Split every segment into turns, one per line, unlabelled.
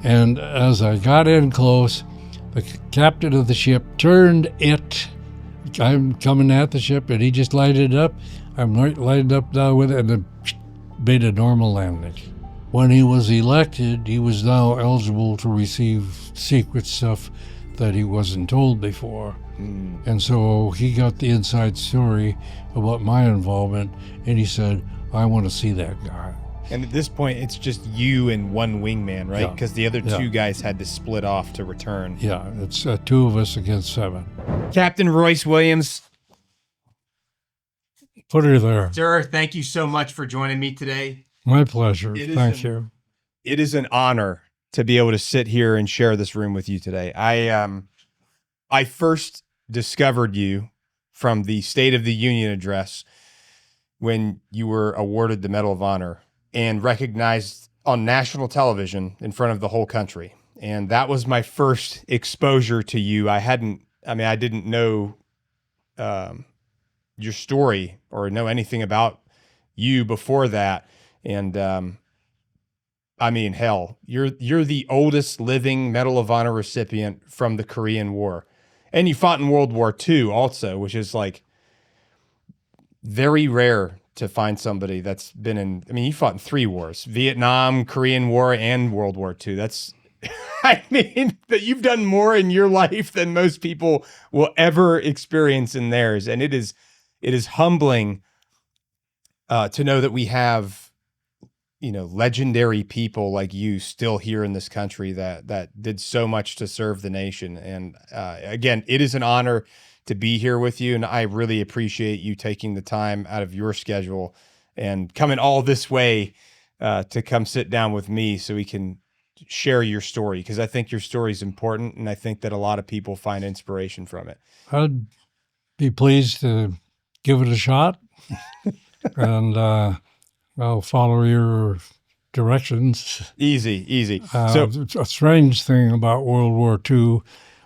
And as I got in close, the captain of the ship turned it. I'm coming at the ship, and he just lighted it up. I'm lighted up now with it, and then made a normal landing. When he was elected, he was now eligible to receive secret stuff that he wasn't told before. And so he got the inside story about my involvement, and he said, I want to see that guy.
And at this point, it's just you and one wingman, right? Because the other two guys had to split off to return.
Yeah, it's 2 of us against 7.
Captain Royce Williams.
Put her there.
Sir, thank you so much for joining me today.
My pleasure. Thank you.
It is an honor to be able to sit here and share this room with you today. I first discovered you from the State of the Union address when you were awarded the Medal of Honor and recognized on national television in front of the whole country. And that was my first exposure to you. I didn't know your story or know anything about you before that. And hell, you're the oldest living Medal of Honor recipient from the Korean War. And you fought in World War II also, which is like very rare to find somebody that's been in, you fought in 3 wars, Vietnam, Korean War, and World War II. That's, that you've done more in your life than most people will ever experience in theirs. And it is humbling to know that we have, legendary people like you still here in this country that did so much to serve the nation. And again, it is an honor to be here with you. And I really appreciate you taking the time out of your schedule and coming all this way to come sit down with me so we can share your story. Because I think your story is important. And I think that a lot of people find inspiration from it.
I'd be pleased to give it a shot. And I'll follow your directions.
Easy.
So a strange thing about World War II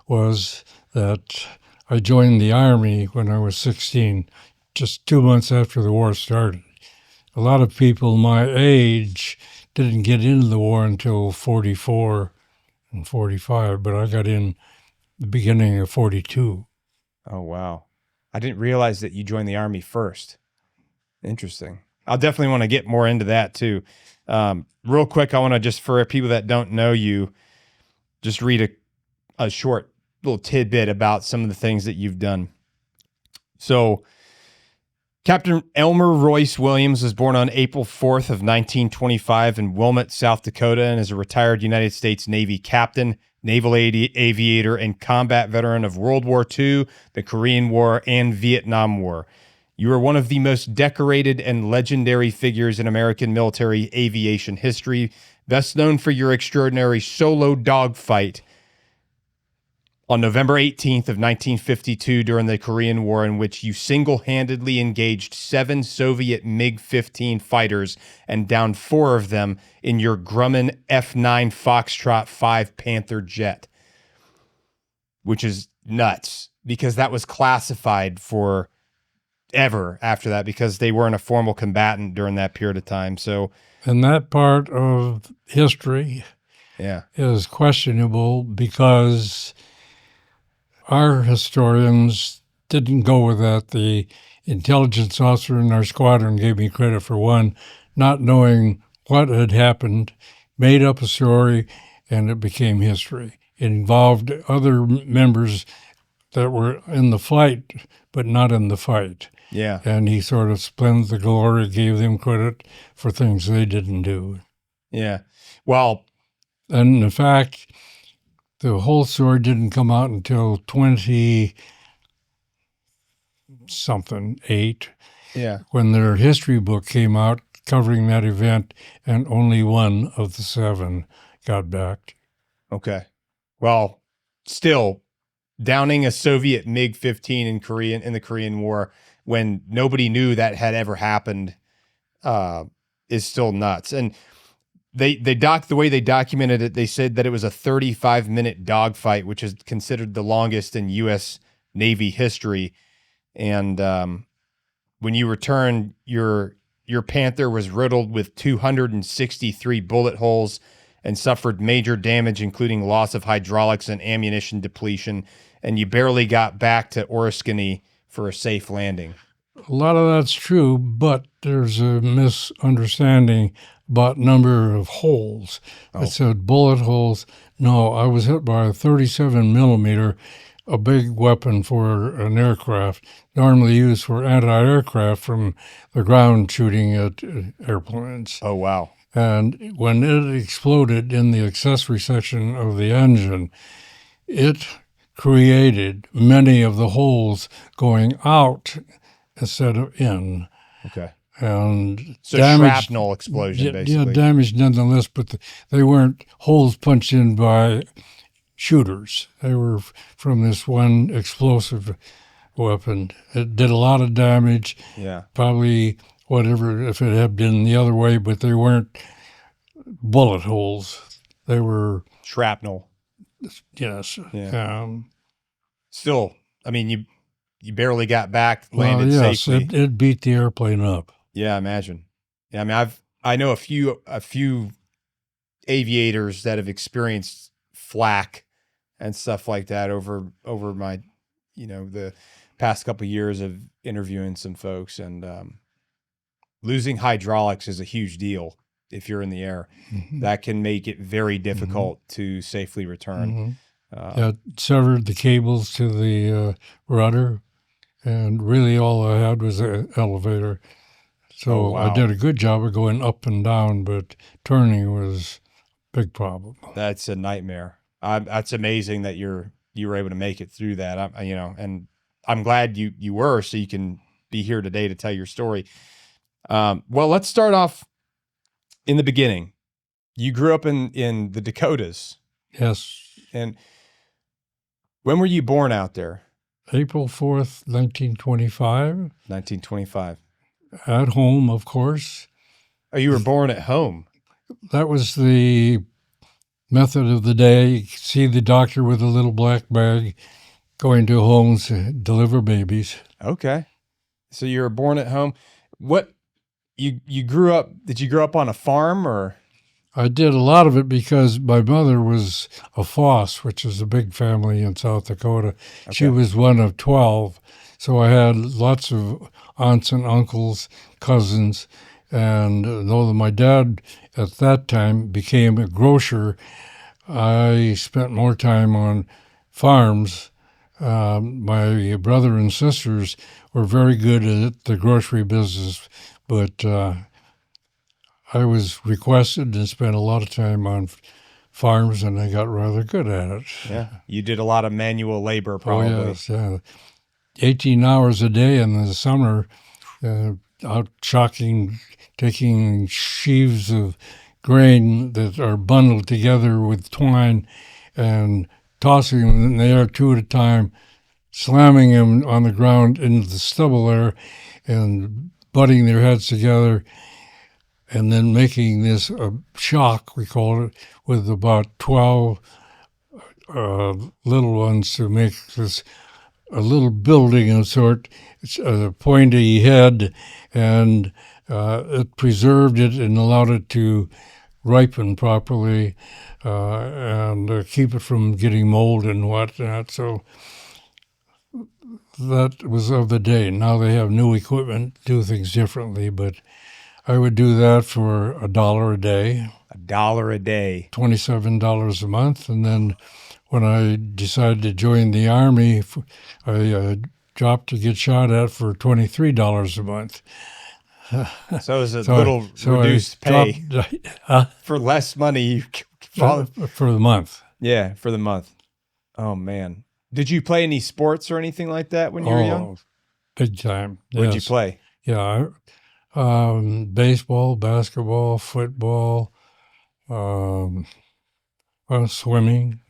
was that I joined the Army when I was 16, just 2 months after the war started. A lot of people my age didn't get into the war until 44 and 45, but I got in the beginning of 42.
Oh, wow. I didn't realize that you joined the Army first. Interesting. I'll definitely want to get more into that too. Real quick, I want to just, for people that don't know you, just read a short little tidbit about some of the things that you've done. So, Captain Elmer Royce Williams was born on April 4th of 1925 in Wilmot, South Dakota, and is a retired United States Navy captain, naval aviator, and combat veteran of World War II, the Korean War, and Vietnam War. You are one of the most decorated and legendary figures in American military aviation history, best known for your extraordinary solo dogfight on November 18th of 1952 during the Korean War, in which you single-handedly engaged 7 Soviet MiG-15 fighters and downed 4 of them in your Grumman F9F-5 Panther jet, which is nuts because that was classified for ever after that because they weren't a formal combatant during that period of time. So,
and that part of history is questionable because our historians didn't go with that. The intelligence officer in our squadron gave me credit for one, not knowing what had happened, made up a story, and it became history. It involved other members that were in the flight, but not in the fight.
Yeah.
And he sort of split the glory, gave them credit for things they didn't do.
Yeah. Well,
and in fact, the whole story didn't come out until 20-something, when their history book came out covering that event, and only 1 of the 7 got back.
Okay. Well, still, downing a Soviet MiG-15 in the Korean War when nobody knew that had ever happened is still nuts. And the way they documented it, they said that it was a 35-minute dogfight, which is considered the longest in U.S. Navy history. And when you returned, your Panther was riddled with 263 bullet holes and suffered major damage, including loss of hydraulics and ammunition depletion, and you barely got back to Oriskany for a safe landing.
A lot of that's true, but there's a misunderstanding about number of holes.
Oh.
It said bullet holes. No, I was hit by a 37 millimeter, a big weapon for an aircraft, normally used for anti-aircraft from the ground shooting at airplanes.
Oh, wow.
And when it exploded in the accessory section of the engine, it created many of the holes going out instead of in.
Okay.
And
So
damage,
shrapnel explosion, basically.
Yeah, damage nonetheless, but they weren't holes punched in by shooters. They were from this one explosive weapon. It did a lot of damage.
Yeah.
Probably whatever if it had been the other way, but they weren't bullet holes. They were
Shrapnel.
yes.
Yeah. Still, I mean, you barely got back,
Well,
landed
yes,
safely.
it beat the airplane up.
Yeah, imagine. Yeah, I mean, I know a few aviators that have experienced flak and stuff like that over my, the past couple of years of interviewing some folks, and losing hydraulics is a huge deal if you're in the air.
Mm-hmm.
That can make it very difficult to safely return.
Mm-hmm. It severed the cables to the rudder, and really all I had was an elevator. So I did a good job of going up and down, but turning was a big problem.
That's a nightmare. That's amazing that you were able to make it through that. And I'm glad you were, so you can be here today to tell your story. Well, let's start off in the beginning. You grew up in the Dakotas.
Yes.
And when were you born out there?
April 4th, 1925.
1925.
At home, of course.
Oh, you were born at home.
That was the method of the day. You could see the doctor with a little black bag going to homes to deliver babies.
Okay. So you were born at home. What you grew up, did you grow up on a farm or?
I did a lot of it because my mother was a Foss, which is a big family in South Dakota. Okay. She was one of 12. So I had lots of aunts and uncles, cousins, and though my dad at that time became a grocer, I spent more time on farms. My brother and sisters were very good at the grocery business, but I was requested and spent a lot of time on farms, and I got rather good at it.
Yeah, you did a lot of manual labor, probably.
Oh, yes, yeah. 18 hours a day in the summer, out taking sheaves of grain that are bundled together with twine and tossing them in the air two at a time, slamming them on the ground into the stubble there and butting their heads together, and then making this a shock, we called it, with about 12 little ones to make this a little building of sort. It's a pointy head, and it preserved it and allowed it to ripen properly and keep it from getting mold and whatnot. So that was of the day. Now they have new equipment, do things differently, but I would do that for $1 a day.
$1 a day.
$27 a month. And then when I decided to join the Army, I dropped to get shot at for $23 a month.
So it was a little reduced pay. For less money.
For the month.
Yeah, for the month. Oh, man. Did you play any sports or anything like that when you were young?
Big time.
What'd you play?
Yeah, baseball, basketball, football, swimming.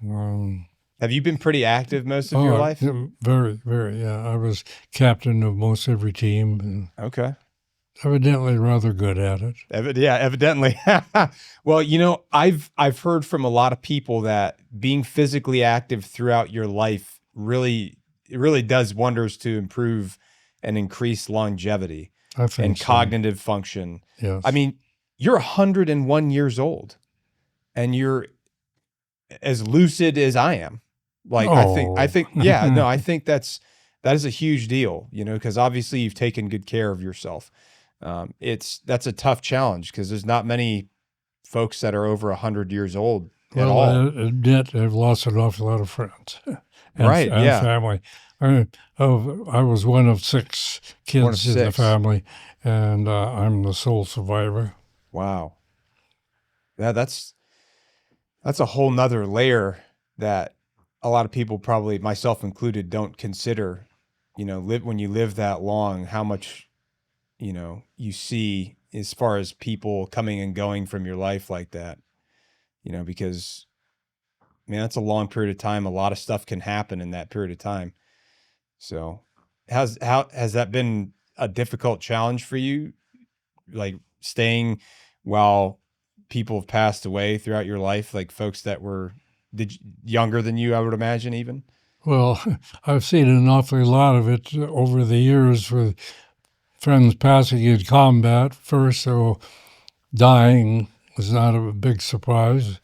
Have you been pretty active most of your life?
Very, very, yeah. I was captain of most every team.
Okay.
Evidently rather good at it.
Yeah, evidently. Well, I've heard from a lot of people that being physically active throughout your life it really does wonders to improve and increase longevity and cognitive function.
Yes.
I mean, you're 101 years old. and you're as lucid as I am. Like,
Oh.
I think, yeah, no, I think that is a huge deal, you know, because obviously you've taken good care of yourself. That's a tough challenge because there's not many folks that are over 100 years old at all.
Well, I admit I've lost an awful lot of friends
Right,
and
yeah.
family. I was one of 6 kids
One of
in the
6.
family, and I'm the sole survivor.
Wow. Yeah, that's a whole nother layer that a lot of people, probably myself included, don't consider. You know, when you live that long, how much, you know, you see as far as people coming and going from your life like that. You know, because, man, that's a long period of time. A lot of stuff can happen in that period of time. So, has that been a difficult challenge for you, like staying while people have passed away throughout your life, like folks that were younger than you, I would imagine, even?
Well, I've seen an awfully lot of it over the years with friends passing in combat first, so dying was not a big surprise.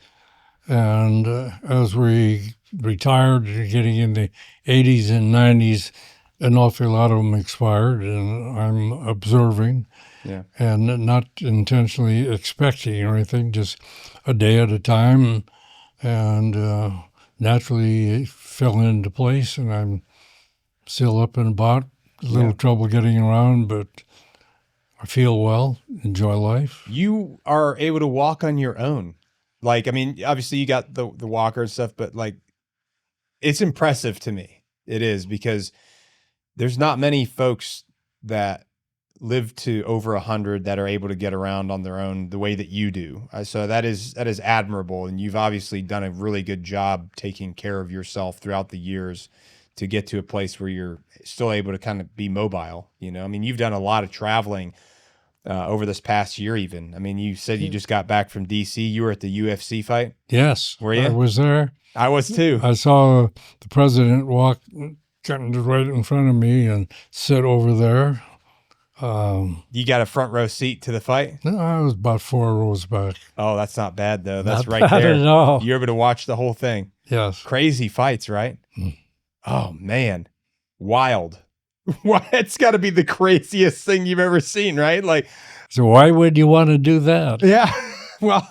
And as we retired, getting in the 80s and 90s, an awful lot of them expired, and I'm observing.
Yeah.
And not intentionally expecting or anything, just a day at a time, and naturally it fell into place, and I'm still up and about, a little trouble getting around, but I feel well, enjoy life.
You are able to walk on your own. Like, I mean, obviously you got the walker and stuff, but like, it's impressive to me. It is, because there's not many folks that live to over 100 that are able to get around on their own the way that you do. So that is admirable. And you've obviously done a really good job taking care of yourself throughout the years to get to a place where you're still able to kind of be mobile. You know, I mean, you've done a lot of traveling over this past year, even. I mean, you said you just got back from DC. You were at the UFC fight?
Yes.
Were you?
I was there.
I was too.
I saw the president walk kind of right in front of me and sit over there.
You got a front row seat to the fight?
No, I was about 4 rows back.
Oh, that's not bad, though. That's
Not
right
bad
there.
at all.
You're able to watch the whole thing.
Yes.
Crazy fights, right? Oh, man. Wild. It's got to be the craziest thing you've ever seen, right? Like,
So why would you want to do that?
yeah. Well,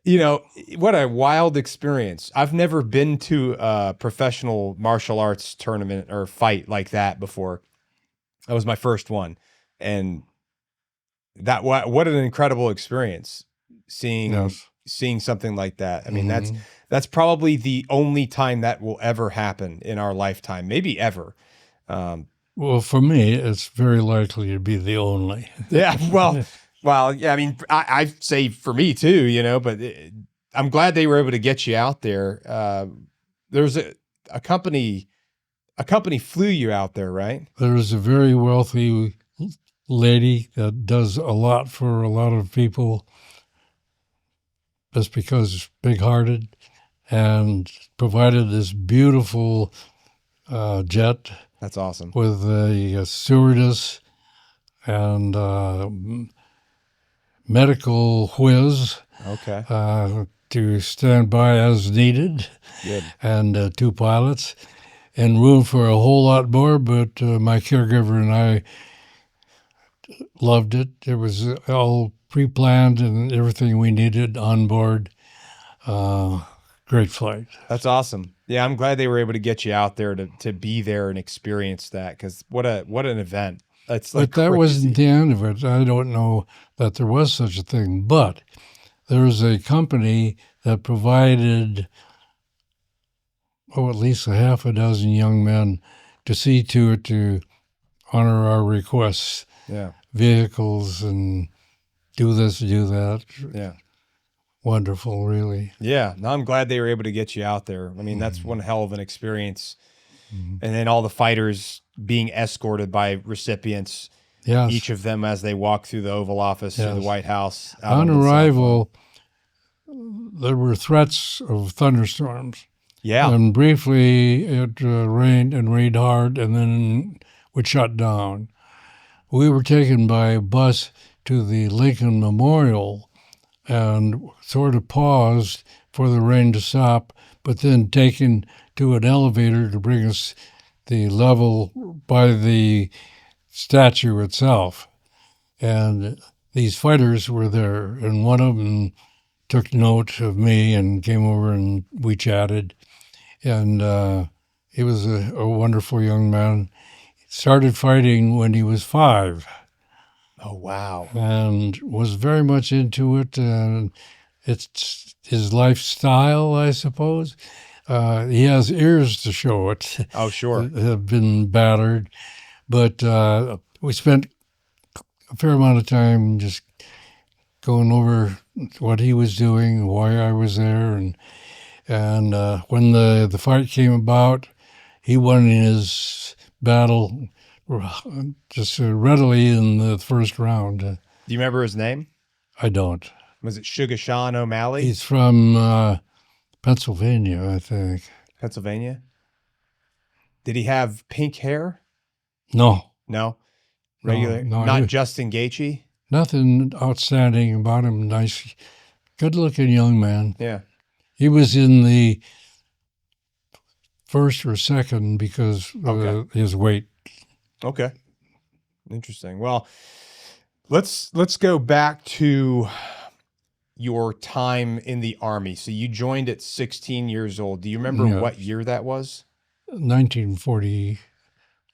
you know, what a wild experience. I've never been to a professional martial arts tournament or fight like that before. That was my first one. And that what an incredible experience seeing something like that. I mean, that's probably the only time that will ever happen in our lifetime, maybe ever.
Well, for me, it's very likely to be the only.
Yeah, well, yeah. I mean, I say for me too, you know. But I'm glad they were able to get you out there. There's a company flew you out there, right?
There's a very wealthy lady that does a lot for a lot of people just because big-hearted, and provided this beautiful jet.
That's awesome.
With a stewardess and medical whiz.
Okay.
To stand by as needed.
Good.
And 2 pilots, and room for a whole lot more, but my caregiver and I loved it. It was all pre-planned and everything we needed on board. Great flight.
That's awesome. Yeah, I'm glad they were able to get you out there to be there and experience that, because what an event. That's like,
but that wasn't the end of it. I don't know that there was such a thing, but there's a company that provided at least a half a dozen young men to see to it to honor our requests.
Yeah.
Vehicles and do this, do that.
Yeah.
Wonderful, really.
Yeah. No, I'm glad they were able to get you out there. I mean, that's one hell of an experience. And then all the fighters being escorted by recipients, each of them as they walk through the Oval Office, through the White House.
On arrival, there were threats of thunderstorms.
Yeah.
And briefly it rained and rained hard, and then would shut down. We were taken by a bus to the Lincoln Memorial and sort of paused for the rain to stop, but then taken to an elevator to bring us the level by the statue itself. And these fighters were there, and one of them took note of me and came over and we chatted. And he was a wonderful young man. Started fighting when he was 5.
Oh, wow.
And was very much into it. And it's his lifestyle, I suppose. He has ears to show it.
Oh, sure.
Have been battered. But we spent a fair amount of time just going over what he was doing, why I was there, and when the fight came about, he won his battle just readily in the first round.
Do you remember his name?
I don't.
Was it Sugar Sean O'Malley?
He's from Pennsylvania, I think.
Pennsylvania? Did he have pink hair?
No.
No? Regular?
No,
Not Justin Gaethje?
Nothing outstanding about him. Nice, good-looking young man.
Yeah.
He was in the first or second because of his weight.
Okay. Interesting. Well, let's go back to your time in the Army. So you joined at 16 years old. Do you remember what year that was?
1941.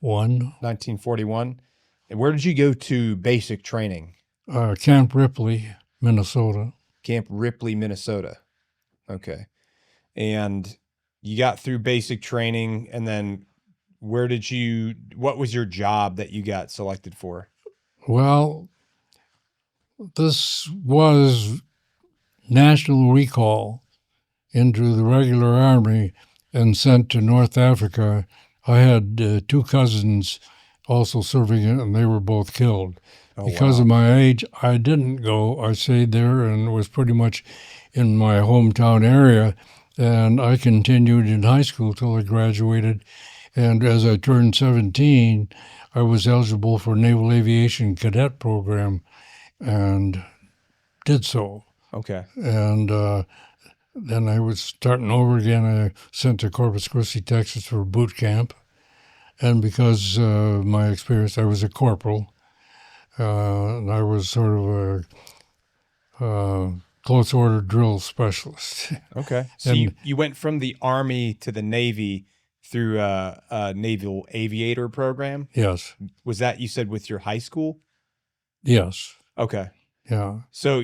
1941. And where did you go to basic training?
Camp Ripley, Minnesota.
Camp Ripley, Minnesota. Okay. And you got through basic training, and then what was your job that you got selected for?
Well, this was national recall into the regular Army and sent to North Africa. I had 2 cousins also serving it, and they were both killed. Because of my age, I didn't go. I stayed there and was pretty much in my hometown area. And I continued in high school till I graduated. And as I turned 17, I was eligible for Naval Aviation Cadet Program and did so.
Okay.
And then I was starting over again. I sent to Corpus Christi, Texas for boot camp. And because of my experience, I was a corporal. And I was sort of a close order drill specialist.
Okay. So you went from the Army to the Navy through a naval aviator program?
Yes.
Was that, you said, with your high school?
Yes.
Okay.
Yeah.
So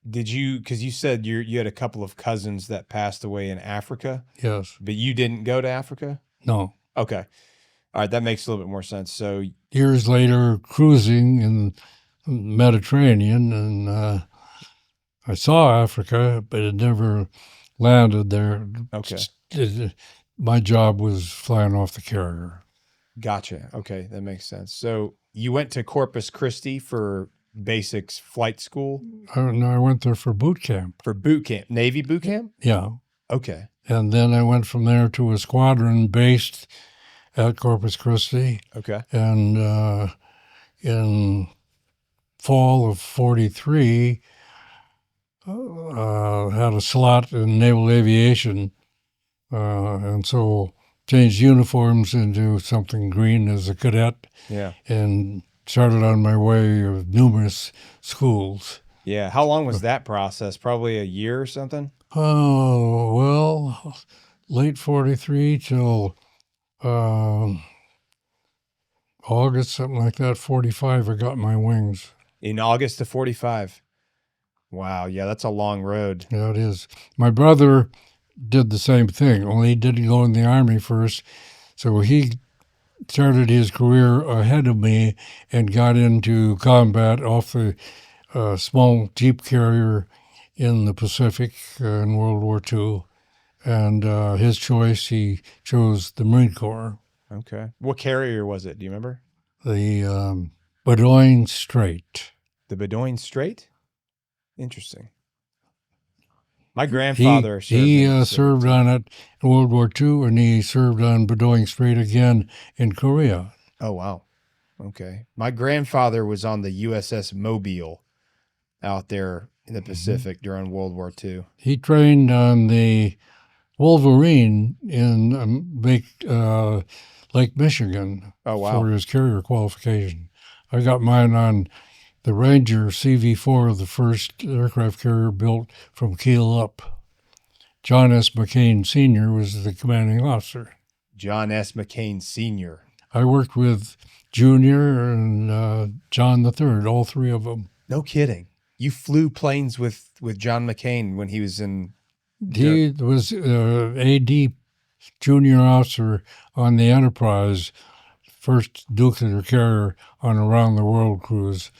did you, because you said you had a couple of cousins that passed away in Africa?
Yes.
But you didn't go to Africa?
No.
Okay. All right. That makes a little bit more sense. So
years later, cruising in the Mediterranean, and I saw Africa, but it never landed there.
Okay.
My job was flying off the carrier.
Gotcha. Okay. That makes sense. So you went to Corpus Christi for basics flight school?
No, I went there for boot camp.
For boot camp? Navy boot camp?
Yeah.
Okay.
And then I went from there to a squadron based at Corpus Christi.
Okay.
And in fall of 43, had a slot in naval aviation, and so changed uniforms into something green as a cadet.
Yeah. And
started on my way of numerous schools.
Yeah. How long was that process? Probably a year or something?
Oh, well, late 43 till August, something like that, 45, I got my wings.
In August of 45. Wow. Yeah, that's a long road.
Yeah, it is. My brother did the same thing, only he didn't go in the Army first. So he started his career ahead of me and got into combat off the small Jeep carrier in the Pacific in World War II. And his choice, he chose the Marine Corps.
Okay. What carrier was it? Do you remember?
The Bedoin Strait.
The Bedoin Strait? Interesting. My grandfather
served on it in World War II, and he served on Bedoin Strait again in Korea.
Oh, wow. Okay. My grandfather was on the USS Mobile out there in the Pacific during World War II.
He trained on the Wolverine in Lake Michigan
Oh, wow.
for his carrier qualification. I got mine on the Ranger CV-4, the first aircraft carrier built from keel up. John S. McCain Sr. was the commanding officer.
John S. McCain Sr.
I worked with Junior and John III, all three of them.
No kidding. You flew planes with John McCain when he was in...
He was AD junior officer on the Enterprise, first nuclear carrier on a round-the-world cruise.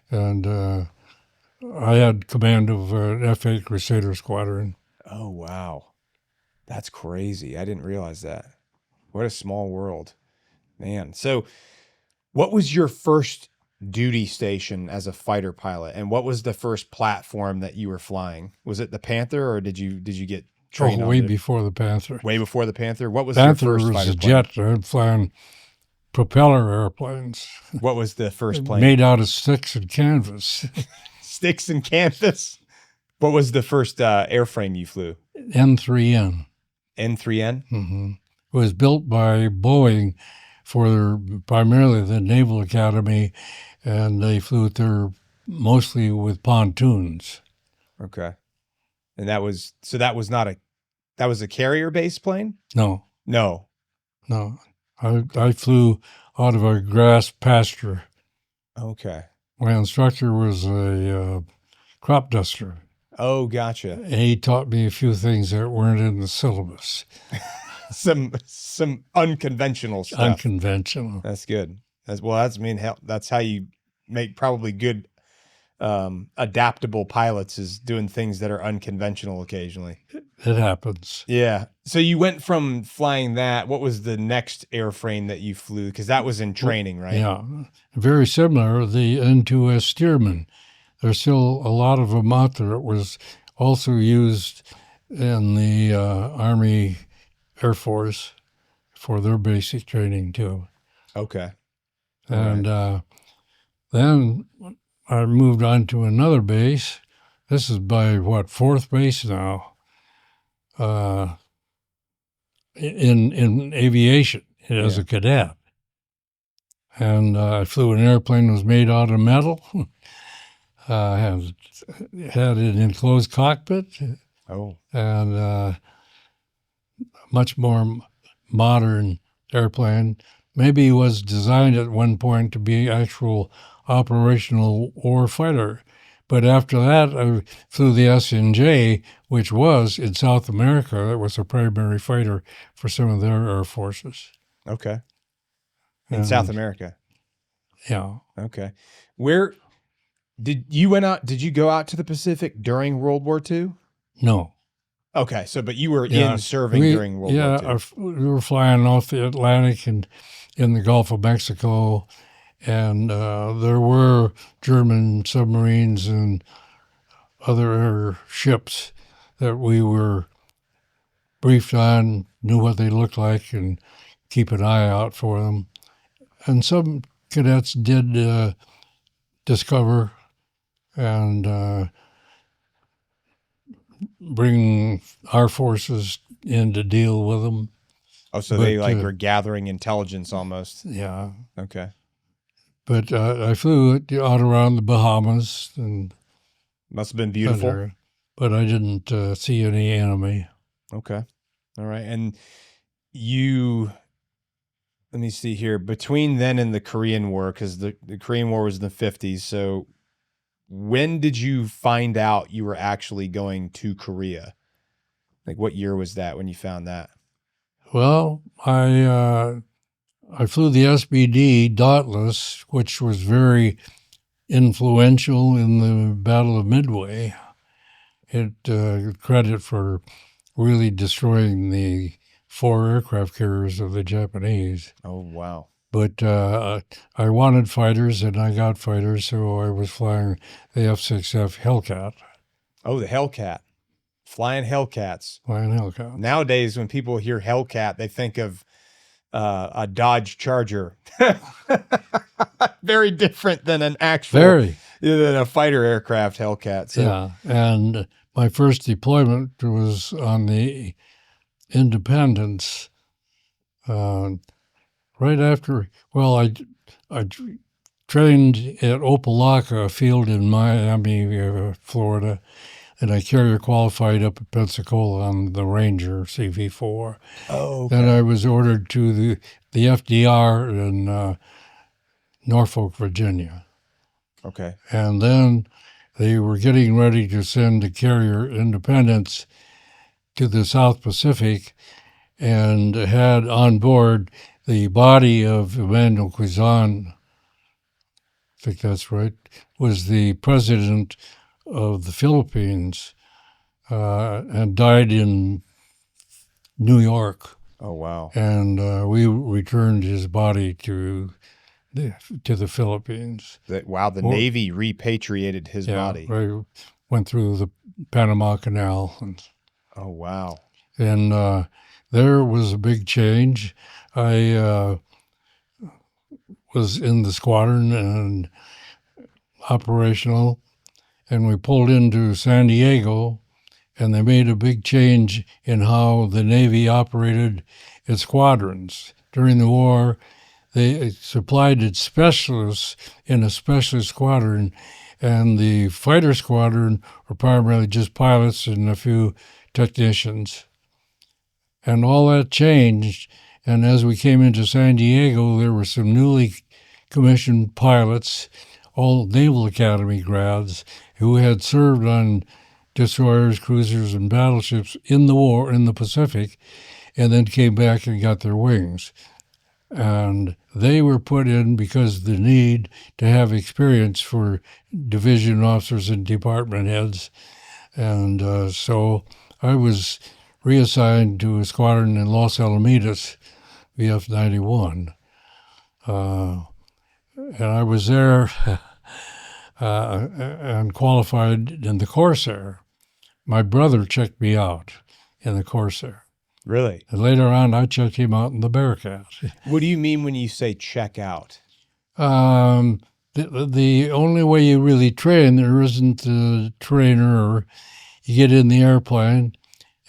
And I had command of an F8 Crusader Squadron.
Oh, wow. That's crazy. I didn't realize that. What a small world. Man. So what was your first duty station as a fighter pilot? And what was the first platform that you were flying? Was it the Panther, or did you get trained on
way
it?
before the Panther.
Way before the Panther? What was
Panther
your first
was
fighter
a
plane?
jet. I'm flying propeller airplanes.
What was the first plane?
Made out of sticks and canvas.
Sticks and canvas. What was the first airframe you flew?
N3N.
N3N?
Mm-hmm. It was built by Boeing for primarily the Naval Academy, and they flew it there mostly with pontoons.
Okay. And that was a carrier-based plane?
No. I flew out of a grass pasture.
Okay.
My instructor was a crop duster.
Oh, gotcha.
And he taught me a few things that weren't in the syllabus.
some unconventional stuff.
Unconventional.
That's good. That's how you make probably good adaptable pilots, is doing things that are unconventional occasionally.
It happens.
Yeah. So you went from flying that. What was the next airframe that you flew? Because that was in training, right?
Yeah. Very similar, the N2S Stearman. There's still a lot of them out there. It was also used in the Army Air Force for their basic training too.
Okay.
And then I moved on to another base. This is by fourth base now. In aviation as a cadet. And I flew an airplane that was made out of metal. Had an enclosed cockpit.
Oh.
And much more modern airplane. Maybe was designed at one point to be actual operational war fighter. But after that, I flew the SNJ, which was in South America. It was a primary fighter for some of their air forces.
Okay. In South America.
Yeah.
Okay. Where did you go out to the Pacific during World War II?
No.
Okay. So, but you were serving during World War II.
Yeah, we were flying off the Atlantic and in the Gulf of Mexico. And there were German submarines and other airships that we were briefed on, knew what they looked like, and keep an eye out for them. And some cadets did discover and bring our forces in to deal with them.
Oh, so they were gathering intelligence almost.
Yeah.
Okay.
But I flew it out around the Bahamas and
must have been beautiful.
But I didn't see any enemy.
Okay. All right. And let me see here, between then and the Korean War, because the Korean War was in the 50s. So when did you find out you were actually going to Korea? Like, what year was that when you found that?
Well, I flew the SBD Dauntless, which was very influential in the Battle of Midway. It credit for really destroying the 4 aircraft carriers of the Japanese.
Oh, wow.
But I wanted fighters, and I got fighters, so I was flying the F9F Hellcat.
Oh, the Hellcat. Flying Hellcats.
Flying Hellcat.
Nowadays, when people hear Hellcat, they think of a Dodge Charger. Very different than an actual than a fighter aircraft Hellcat. So.
Yeah, and my first deployment was on the Independence. Right after, well, I trained at Opelika Field in Miami, Florida, and I carrier qualified up at Pensacola on the Ranger CV4.
Oh,
Then
okay.
I was ordered to the FDR in Norfolk, Virginia.
Okay.
And then they were getting ready to send the carrier Independence to the South Pacific and had on board the body of Emmanuel Quizon, I think that's right, was the president of the Philippines and died in New York.
Oh, wow.
And we returned his body to the Philippines.
Wow, the Navy repatriated his body.
I went through the Panama Canal.
Oh, wow.
And there was a big change. I was in the squadron and operational, and we pulled into San Diego, and they made a big change in how the Navy operated its squadrons. During the war, they supplied its specialists in a specialist squadron, and the fighter squadron were primarily just pilots and a few technicians. And all that changed, and as we came into San Diego, there were some newly commissioned pilots, all Naval Academy grads, who had served on destroyers, cruisers, and battleships in the war in the Pacific, and then came back and got their wings. And they were put in because of the need to have experience for division officers and department heads. And so I was reassigned to a squadron in Los Alamitos, the F91. And I was there and qualified in the Corsair. My brother checked me out in the Corsair.
Really?
And later on, I checked him out in the Bearcat.
What do you mean when you say check out?
The only way you really train, there isn't a trainer. You get in the airplane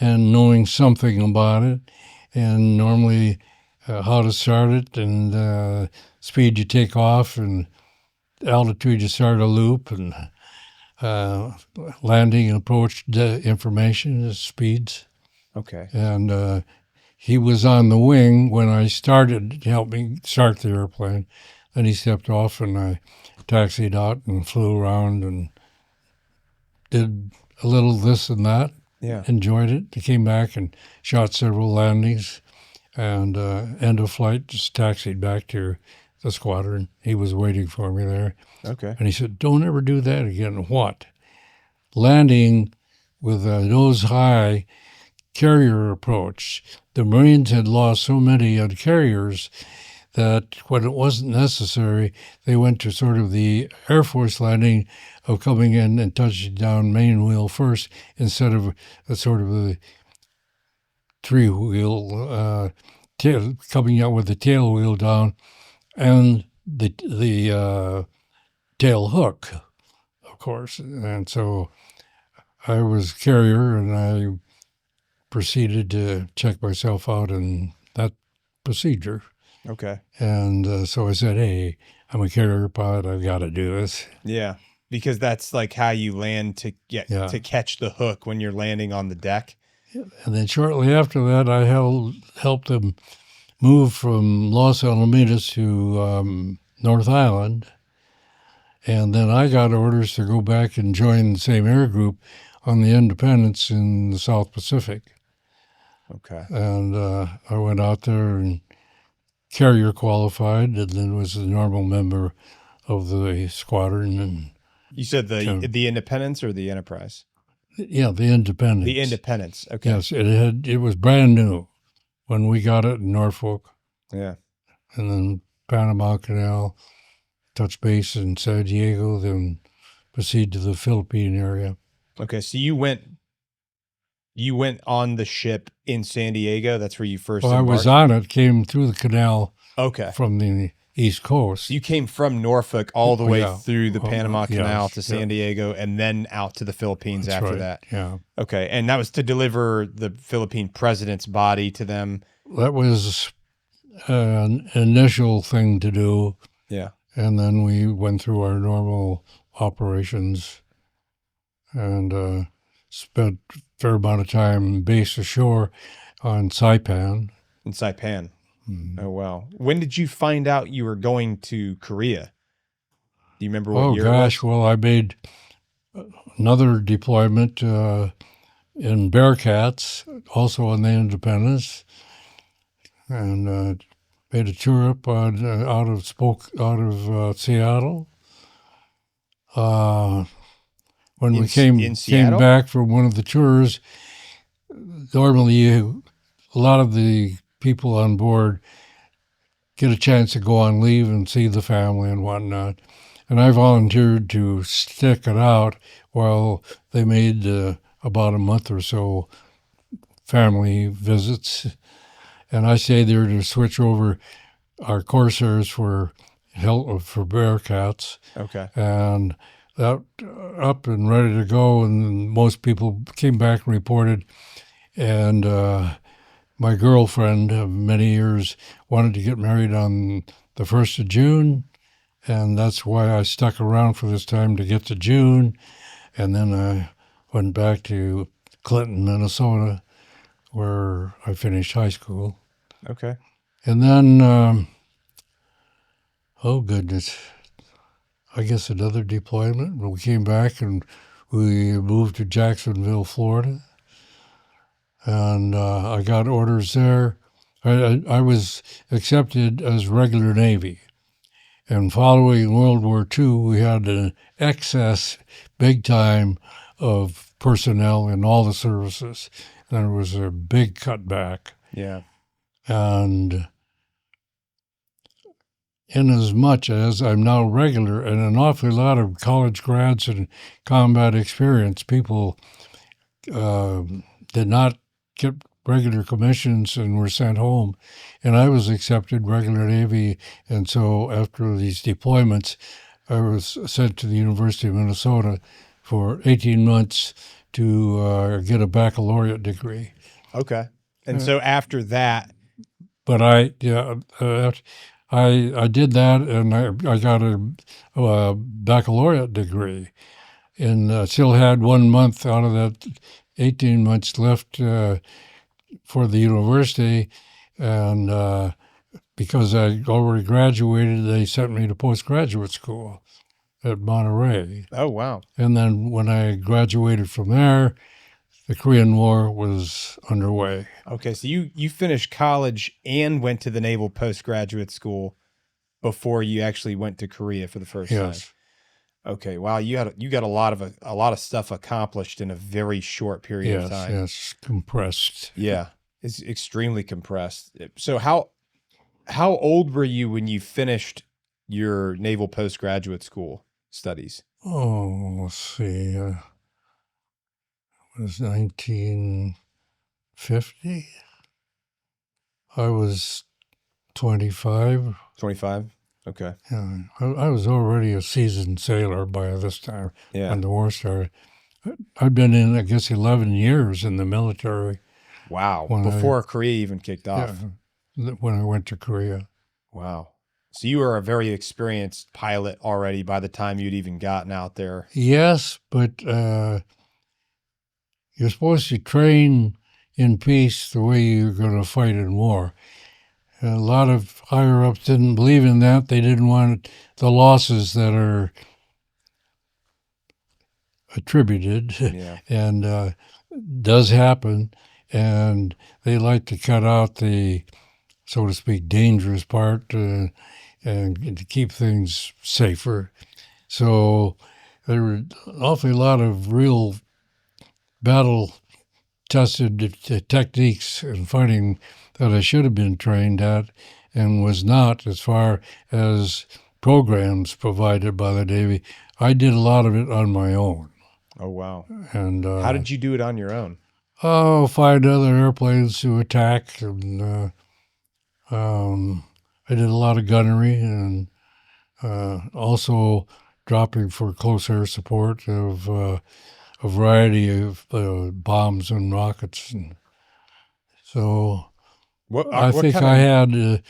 and knowing something about it, and normally how to start it, and speed you take off, and altitude you start a loop, and landing and approach information speeds.
Okay.
And he was on the wing when I started to help me start the airplane. Then he stepped off, and I taxied out and flew around and did a little this and that.
Yeah.
Enjoyed it. He came back and shot several landings, and end of flight, just taxied back to the squadron. He was waiting for me there.
Okay.
And he said, "Don't ever do that again." What? Landing with a nose high carrier approach. The Marines had lost so many on carriers that when it wasn't necessary, they went to sort of the Air Force landing of coming in and touching down main wheel first instead of a sort of a three-wheel tail, coming out with the tail wheel down and the tail hook, of course. And so I was carrier, and I proceeded to check myself out in that procedure.
Okay.
And so I said, "Hey, I'm a carrier pilot. I've got to do this."
Yeah. Because that's like how you land to get to catch the hook when you're landing on the deck.
And then shortly after that, I helped them move from Los Alamitos to North Island. And then I got orders to go back and join the same air group on the Independence in the South Pacific.
Okay.
And I went out there and carrier qualified, and then was a normal member of the squadron. And
you said the Independence or the Enterprise?
Yeah, the Independence.
The Independence. Okay.
Yes, it was brand new when we got it in Norfolk.
Yeah.
And then Panama Canal, touch base in San Diego, then proceed to the Philippine area.
Okay, so you went on the ship in San Diego. That's where you first.
Well, I was on it. Came through the canal.
Okay.
From the East Coast.
You came from Norfolk all the way
Yeah.
through the Panama Canal
yes,
to San Diego and then out to the Philippines
That's
after
right.
that.
Yeah.
Okay. And that was to deliver the Philippine president's body to them.
That was an initial thing to do.
Yeah.
And then we went through our normal operations and spent a fair amount of time base ashore on Saipan.
In Saipan.
Mm.
Oh, wow. When did you find out you were going to Korea? Do you remember what
Oh,
year
gosh.
it was?
Well, I made another deployment in Bearcats, also on the Independence, and made a tour up out of Seattle. When we
In
came
Seattle?
back from one of the tours, normally a lot of the people on board get a chance to go on leave and see the family and whatnot. And I volunteered to stick it out while they made about a month or so family visits. And I stayed there to switch over our Corsairs for Bearcats.
Okay.
And that up and ready to go, and most people came back and reported. And my girlfriend of many years wanted to get married on the 1st of June, and that's why I stuck around for this time to get to June. And then I went back to Clinton, Minnesota, where I finished high school.
Okay.
And then, oh goodness, I guess another deployment. We came back and we moved to Jacksonville, Florida. And I got orders there. I was accepted as regular Navy. And following World War II, we had an excess, big time, of personnel in all the services. And there was a big cutback.
Yeah.
And in as much as I'm now regular, and an awful lot of college grads and combat experience people did not get regular commissions and were sent home. And I was accepted regular Navy. And so after these deployments, I was sent to the University of Minnesota for 18 months to get a baccalaureate degree.
Okay. And so after that,
But I did that, and I got a baccalaureate degree, and still had 1 month out of that 18 months left for the university, and because I already graduated, they sent me to postgraduate school at Monterey.
oh, wow.
And then when I graduated from there, the Korean War was underway.
Okay. So you finished college and went to the Naval Postgraduate School before you actually went to Korea for the first time.
Yes.
Okay. Wow. You got a lot of stuff accomplished in a very short period of time.
Yes, compressed.
Yeah. It's extremely compressed. So how old were you when you finished your Naval Postgraduate School studies?
Oh, let's see. It was 1950. I was 25.
25. Okay.
Yeah, I was already a seasoned sailor by this time
Yeah.
when the war started. I'd been in, I guess, 11 years in the military.
Wow.
When
Before Korea even kicked off.
Yeah, when I went to Korea.
Wow. So you were a very experienced pilot already by the time you'd even gotten out there.
Yes, but you're supposed to train in peace the way you're going to fight in war. And a lot of higher-ups didn't believe in that. They didn't want the losses that are attributed,
Yeah.
and does happen. And they like to cut out the, so to speak, dangerous part and to keep things safer. So there were an awful lot of real battle-tested techniques in fighting that I should have been trained at and was not as far as programs provided by the Navy. I did a lot of it on my own.
Oh, wow.
And
How did you do it on your own?
find other airplanes to attack, and I did a lot of gunnery and also dropping for close air support of a variety of bombs and rockets. And so I
What
think
kind
I
of
had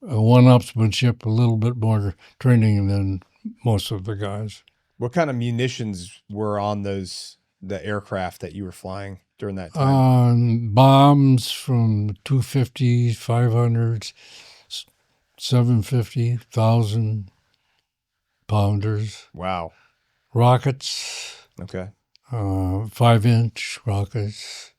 a one-upsmanship, a little bit more training than most of the guys.
what kind of munitions were on the aircraft that you were flying during that time?
Bombs from 250s, 500s, 750, 1,000 pounders,
Wow.
rockets,
Okay.
5-inch rockets,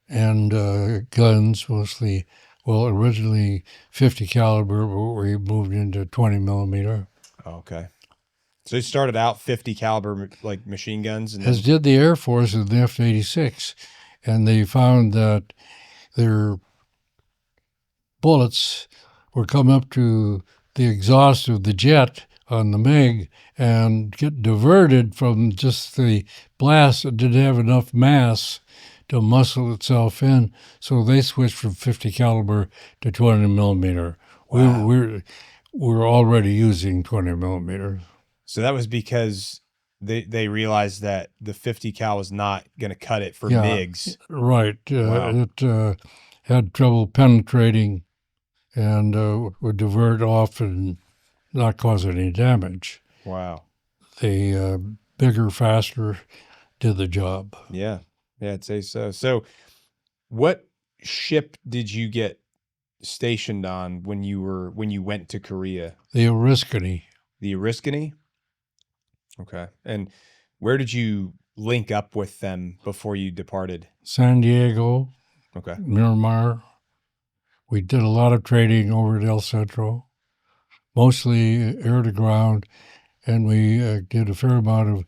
and guns mostly. Well, originally 50 caliber, but we moved into 20 millimeter.
Okay. So you started out 50 caliber like machine guns, and
As
then
did the Air Force with the F-86, and they found that their bullets were come up to the exhaust of the jet on the MiG and get diverted from just the blast that didn't have enough mass to muscle itself in. So they switched from 50 caliber to 20 millimeter.
Wow.
We're already using 20 millimeter.
so that was because they realized that the 50 cal was not going to cut it for
Yeah,
MiGs.
right.
Wow.
It had trouble penetrating and would divert off and not cause any damage.
Wow.
The bigger, faster did the job.
Yeah. Yeah, I'd say so. So what ship did you get stationed on when you went to Korea?
The Oriskany,
The Oriskany? Okay. And where did you link up with them before you departed?
San Diego,
Okay.
Miramar. We did a lot of trading over at El Centro, mostly air to ground, and we did a fair amount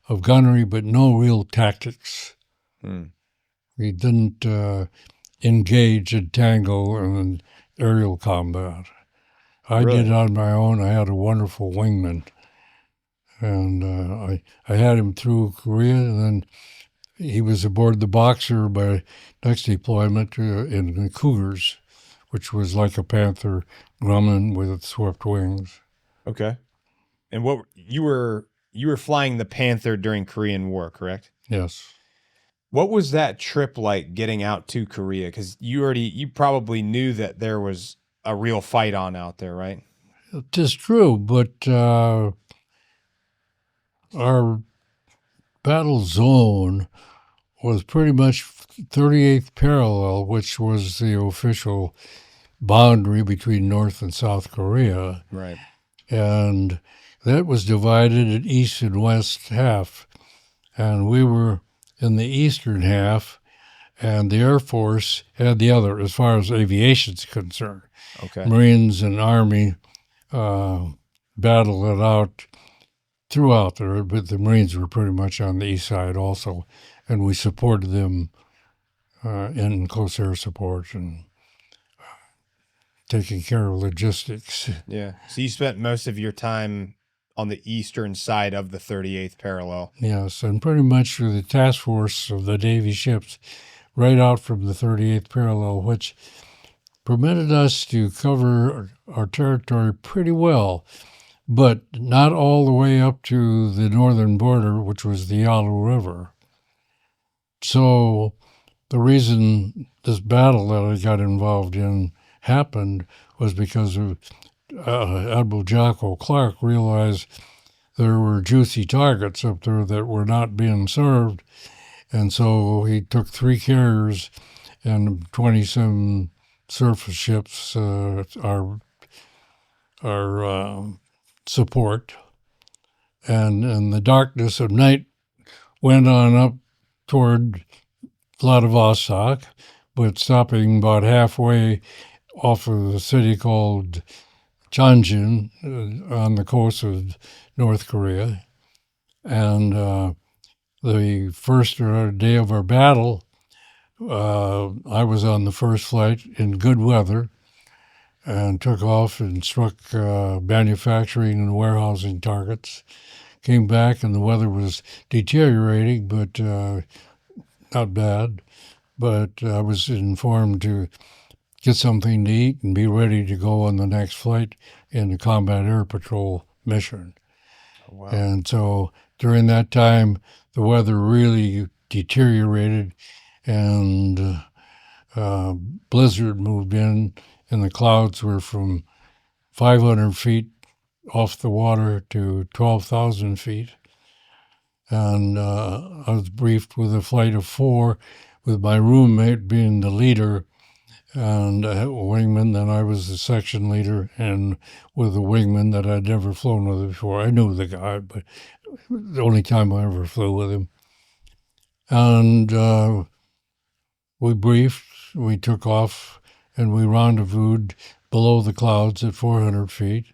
of gunnery, but no real tactics.
Hmm.
We didn't engage in tango and aerial combat. I
Really?
did it on my own. I had a wonderful wingman, and I had him through Korea, and then he was aboard the Boxer by next deployment in the Cougars, which was like a Panther Grumman with swept wings.
Okay. And what you were flying the Panther during Korean War, correct?
Yes.
What was that trip like getting out to Korea? Because you probably knew that there was a real fight on out there, right?
It is true, but our battle zone was pretty much 38th parallel, which was the official boundary between North and South Korea.
Right.
And that was divided in east and west half. And we were in the eastern half, and the Air Force had the other, as far as aviation's concerned.
Okay.
Marines and Army battled it out throughout there, but the Marines were pretty much on the east side also, and we supported them in close air support and taking care of logistics.
Yeah. So you spent most of your time on the eastern side of the 38th parallel.
Yes, and pretty much with the task force of the Navy ships right out from the 38th parallel, which permitted us to cover our territory pretty well, but not all the way up to the northern border, which was the Yalu River. So the reason this battle that I got involved in happened was because of Admiral Jocko Clark realized there were juicy targets up there that were not being served, and so he took 3 carriers and 27 surface ships, our support, and in the darkness of night went on up toward Vladivostok, but stopping about halfway off of a city called Changjin on the coast of North Korea. And the first day of our battle, I was on the first flight in good weather and took off and struck manufacturing and warehousing targets. Came back and the weather was deteriorating, but not bad. But I was informed to get something to eat, and be ready to go on the next flight in the combat air patrol mission.
Wow.
And so during that time, the weather really deteriorated, and blizzard moved in, and the clouds were from 500 feet off the water to 12,000 feet. And I was briefed with a flight of 4, with my roommate being the leader and a wingman. Then I was the section leader, and with a wingman that I'd never flown with before. I knew the guy, but the only time I ever flew with him. And we briefed, we took off, and we rendezvoused below the clouds at 400 feet.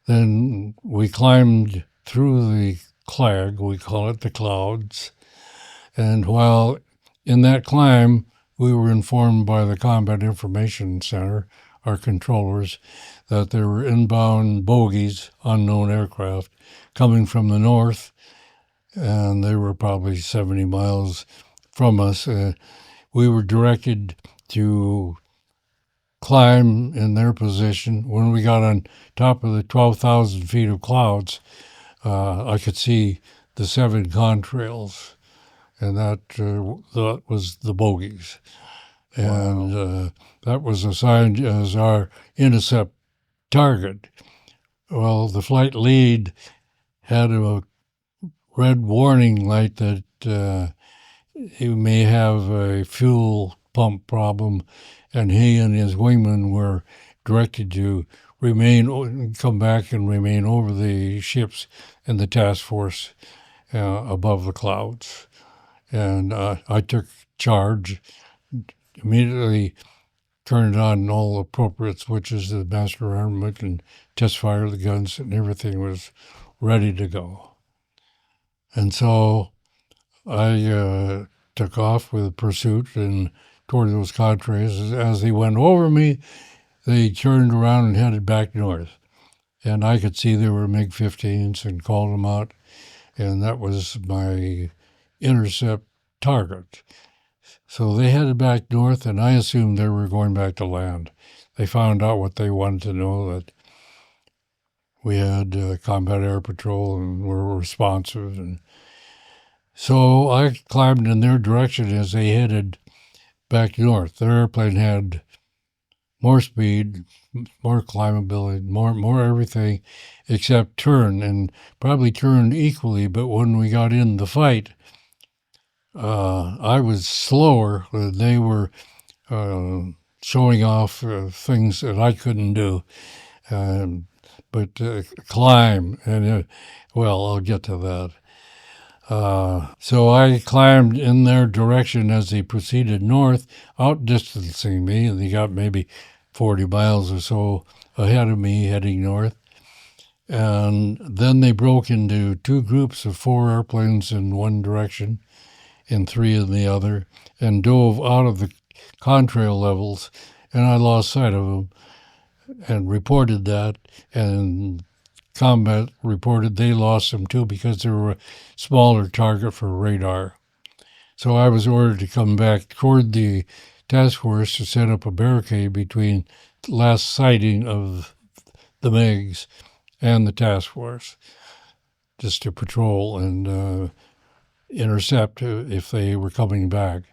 Then we climbed through the clag, we call it the clouds. And while in that climb, we were informed by the Combat Information Center, our controllers, that there were inbound bogies, unknown aircraft, coming from the north, and they were probably 70 miles from us. We were directed to climb in their position. When we got on top of the 12,000 feet of clouds, I could see the 7 contrails, and that was the bogies. And that was assigned as our intercept target. Well, the flight lead had a red warning light that he may have a fuel pump problem, and he and his wingman were directed to come back and remain over the ships and the task force above the clouds. And I took charge, immediately turned on all appropriate switches to the master armament and test fired the guns, and everything was ready to go. And so I took off with pursuit and toward those contrails. As they went over me, they turned around and headed back north. And I could see there were MiG-15s and called them out, and that was my intercept target. So they headed back north, and I assumed they were going back to land. They found out what they wanted to know, that we had combat air patrol and were responsive. And so I climbed in their direction as they headed back north. Their airplane had more speed, more climbability, more everything except turn, and probably turned equally. But when we got in the fight, I was slower than they were, showing off things that I couldn't do. But climb, and well, I'll get to that. So I climbed in their direction as they proceeded north, outdistancing me, and they got maybe 40 miles or so ahead of me heading north. And then they broke into 2 groups of 4 airplanes in one direction and 3 in the other, and dove out of the contrail levels, and I lost sight of them and reported that, and combat reported they lost them too because they were a smaller target for radar. So I was ordered to come back toward the task force to set up a barricade between the last sighting of the MiGs and the task force, just to patrol and intercept if they were coming back.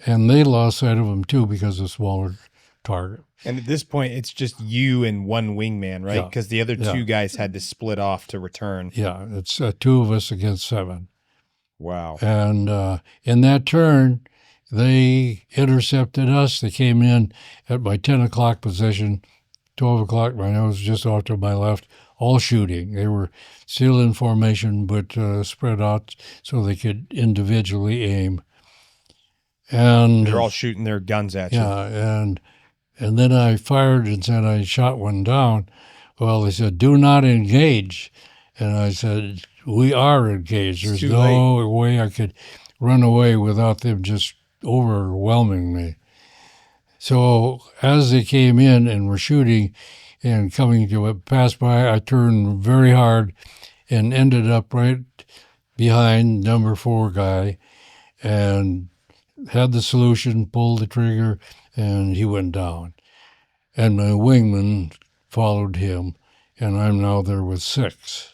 And they lost sight of them too because of smaller target.
And at this point, it's just you and one wingman, right? Because the other 2 guys had to split off to return.
Yeah, it's 2 of us against 7.
Wow.
And in that turn, they intercepted us. They came in at my 10 o'clock position, 12 o'clock, my nose just off to my left, all shooting. They were still in formation, but spread out so they could individually aim. And
they're all shooting their guns at you.
Yeah, and then I fired and said I shot one down. Well, they said, "Do not engage." And I said, "We are engaged. There's no way I could run away without them just overwhelming me." So as they came in and were shooting and coming to pass by, I turned very hard and ended up right behind number 4 guy and had the solution, pulled the trigger, and he went down. And my wingman followed him, and I'm now there with 6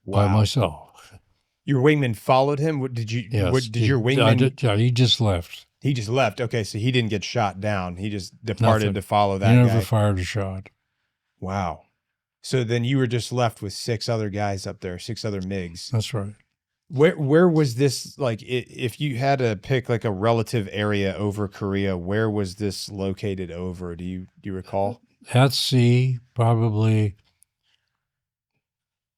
by myself.
Your wingman followed him? What did you?
Yes.
What, did your wingman?
Yeah, he just left.
He just left. Okay, so he didn't get shot down. He just departed to follow that
He
guy.
never fired a shot.
Wow. So then you were just left with 6 other guys up there, 6 other MiGs.
That's right.
Where was this, like, if you had to pick like a relative area over Korea, where was this located over? Do you recall?
At sea, probably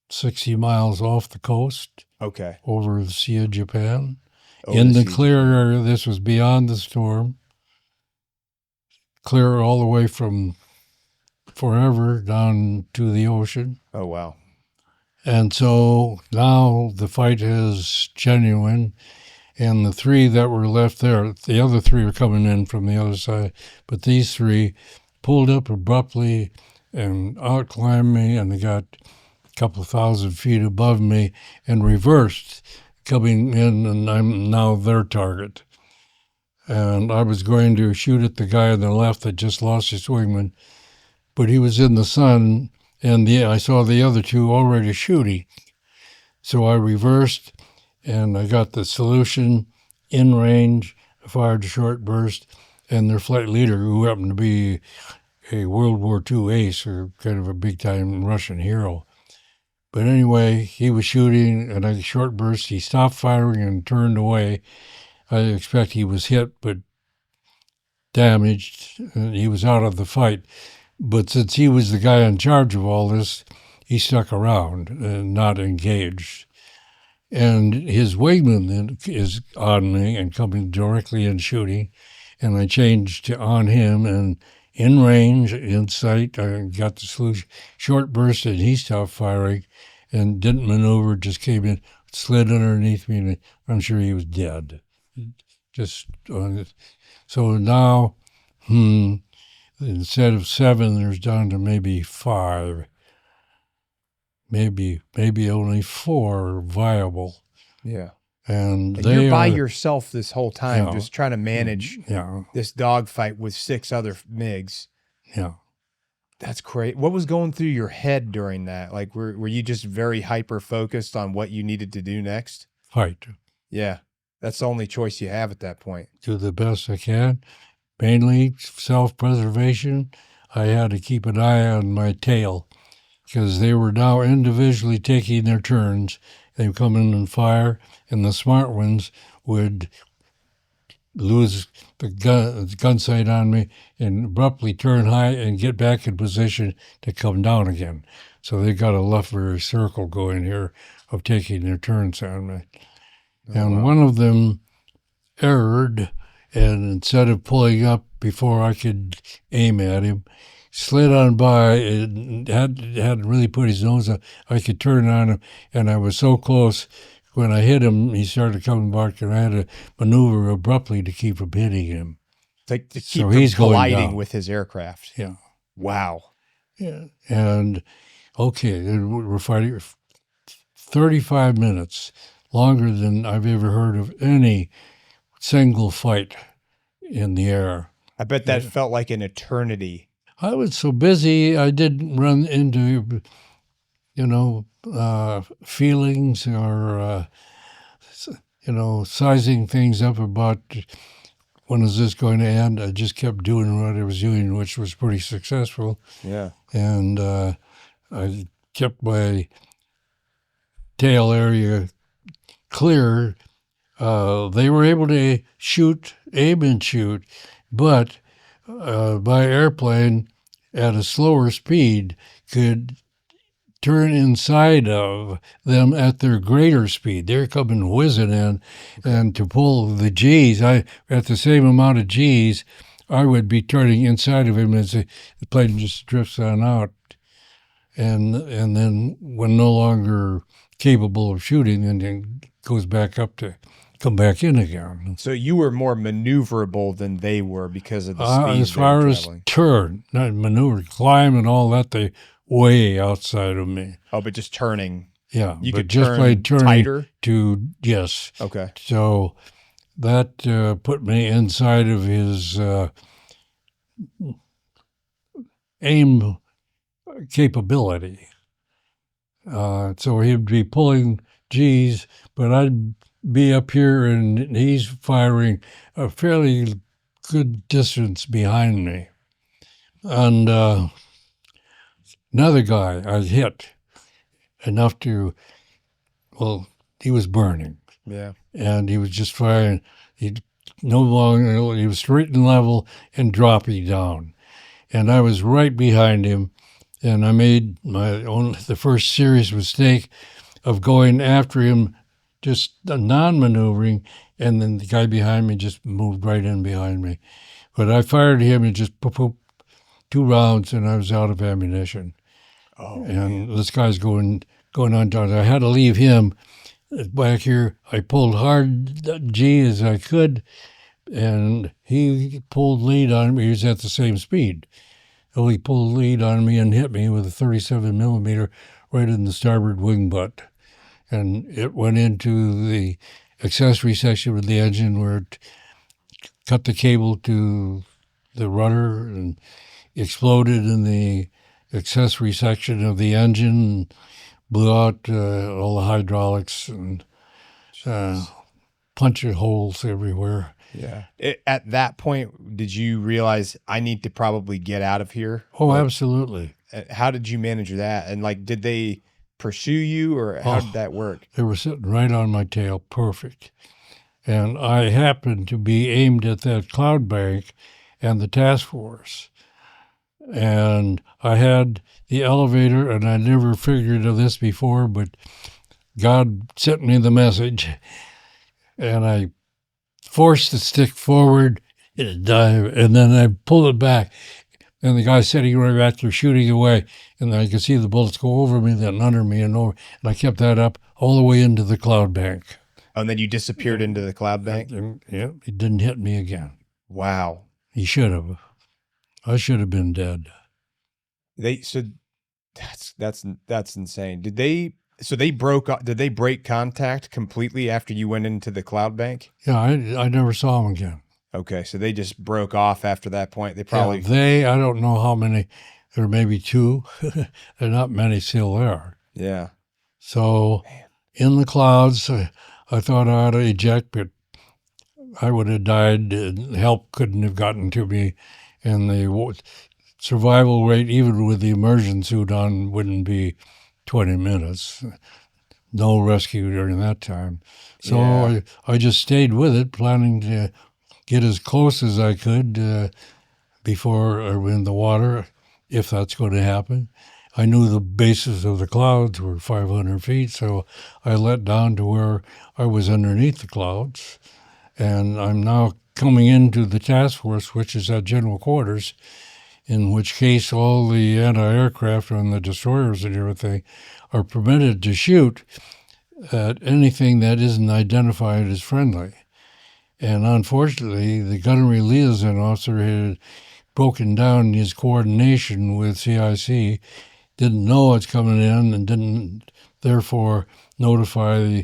60 miles off the coast.
Okay.
Over the Sea of Japan.
Over
In the
sea.
clear area, this was beyond the storm. Clear all the way from forever down to the ocean.
Oh, wow.
And so now the fight is genuine, and the 3 that were left there, the other 3 are coming in from the other side, but these 3 pulled up abruptly and outclimbed me, and they got a couple of thousand feet above me and reversed, coming in, and I'm now their target. And I was going to shoot at the guy on the left that just lost his wingman, but he was in the sun, and I saw the other 2 already shooting. So I reversed, and I got the solution in range, fired a short burst, and their flight leader, who happened to be a World War II ace, or kind of a big-time Russian hero. But anyway, he was shooting, and a short burst, he stopped firing and turned away. I expect he was hit, but damaged, and he was out of the fight. But since he was the guy in charge of all this, he stuck around and not engaged. And his wingman then is on me and coming directly in shooting, and I changed to on him and in range, in sight. I got the solution, short burst, and he stopped firing and didn't maneuver, just came in, slid underneath me, and I'm sure he was dead. Just so now, instead of 7, there's down to maybe 5, maybe only 4 viable.
Yeah.
And
you're by yourself this whole time, just trying to manage
Yeah.
this dogfight with 6 other MiGs.
Yeah.
That's great. What was going through your head during that? Like, were you just very hyper focused on what you needed to do next?
Fight.
Yeah. That's the only choice you have at that point.
Do the best I can. Mainly self-preservation. I had to keep an eye on my tail because they were now individually taking their turns. They'd come in and fire, and the smart ones would lose the gun sight on me and abruptly turn high and get back in position to come down again. So they got a left-right circle going here of taking their turns on me. And one of them erred, and instead of pulling up before I could aim at him, slid on by and hadn't really put his nose up. I could turn on him, and I was so close. When I hit him, he started coming back, and I had to maneuver abruptly to keep from hitting him.
Like to keep
So
from
he's going
colliding
down.
with his aircraft.
Yeah.
Wow.
Yeah. And, okay, we're fighting 35 minutes, longer than I've ever heard of any single fight in the air.
I bet that felt like an eternity.
I was so busy, I didn't run into, feelings or, sizing things up about when is this going to end. I just kept doing what I was doing, which was pretty successful.
Yeah.
And I kept my tail area clear. They were able to aim and shoot, but by airplane at a slower speed could turn inside of them at their greater speed. They're coming whizzing in, and to pull the G's, at the same amount of G's, I would be turning inside of him as the plane just drifts on out. And then when no longer capable of shooting, then it goes back up to come back in again.
So you were more maneuverable than they were because of the speed
as far
they were
as
traveling.
turn, not maneuver, climb and all that, they way outside of me.
Oh, but just turning.
Yeah,
You
but
could
just by
turn
turning
tighter?
to, yes.
Okay.
So that put me inside of his aim capability. So he'd be pulling G's, but I'd be up here and he's firing a fairly good distance behind me. And another guy I hit enough to, well, he was burning.
Yeah.
And he was just firing. He was straight and level and dropping down. And I was right behind him. And I made the first serious mistake of going after him, just non-maneuvering, and then the guy behind me just moved right in behind me. But I fired him and just poop, 2 rounds, and I was out of ammunition.
Oh,
and man. This guy's going on down. I had to leave him back here. I pulled hard G as I could, and he pulled lead on me. He was at the same speed. So he pulled lead on me and hit me with a 37 millimeter right in the starboard wing butt. And it went into the accessory section of the engine where it cut the cable to the rudder and exploded in the accessory section of the engine and blew out all the hydraulics and puncture holes everywhere.
Yeah. At that point, did you realize I need to probably get out of here?
Oh, absolutely.
How did you manage that? And did they pursue you, or how did that work?
They were sitting right on my tail, perfect. And I happened to be aimed at that cloud bank and the task force. And I had the elevator, and I never figured of this before, but God sent me the message, and I forced the stick forward, it dived, and then I pulled it back. And the guy sitting right back there shooting away, and I could see the bullets go over me, then under me, and over. And I kept that up all the way into the cloud bank.
Oh, and then you disappeared into the cloud bank?
Yeah, he didn't hit me again.
Wow.
He should have. I should have been dead.
That's insane. Did they break contact completely after you went into the cloud bank?
Yeah, I never saw him again.
Okay, so they just broke off after that point. They probably
I don't know how many. There may be 2. There are not many still there.
Yeah.
So in the clouds, I thought I ought to eject, but I would have died. And help couldn't have gotten to me, and the survival rate, even with the immersion suit on, wouldn't be 20 minutes. No rescue during that time. So yeah. I just stayed with it, planning to get as close as I could before I went in the water, if that's going to happen. I knew the bases of the clouds were 500 feet, so I let down to where I was underneath the clouds. And I'm now coming into the task force, which is at general quarters, in which case all the anti-aircraft on the destroyers and everything are permitted to shoot at anything that isn't identified as friendly. And unfortunately, the gunnery liaison officer had broken down his coordination with CIC, didn't know it's coming in, and didn't therefore notify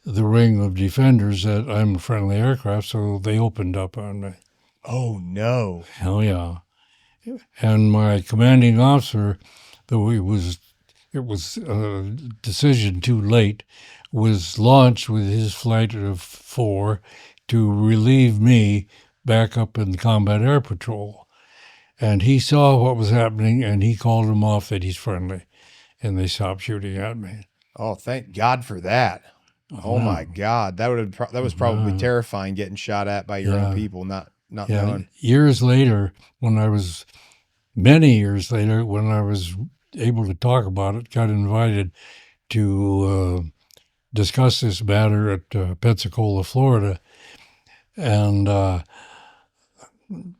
the ring of defenders that I'm a friendly aircraft, so they opened up on me.
Oh, no.
Hell yeah. And my commanding officer, though it was a decision too late, was launched with his flight of 4 to relieve me back up in the Combat Air Patrol. And he saw what was happening, and he called him off that he's friendly, and they stopped shooting at me.
Oh, thank God for that. Oh, my God. That was probably terrifying, getting shot at by your own people, not knowing.
Many years later, when I was able to talk about it, got invited to discuss this matter at Pensacola, Florida. And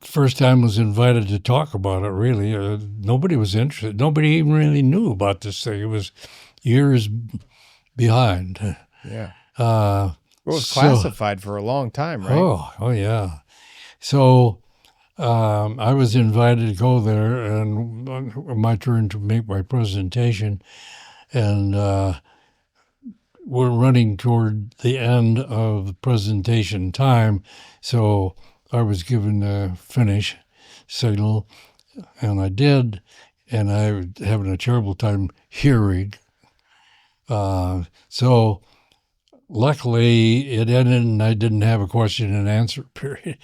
first time was invited to talk about it, really. Nobody was interested. Nobody even really knew about this thing. It was years behind.
Yeah. It was classified for a long time, right?
Oh, yeah. So I was invited to go there, and my turn to make my presentation. And we're running toward the end of the presentation time, so I was given to finish. signal, and I did, and I was having a terrible time hearing. So luckily it ended and I didn't have a question and answer period.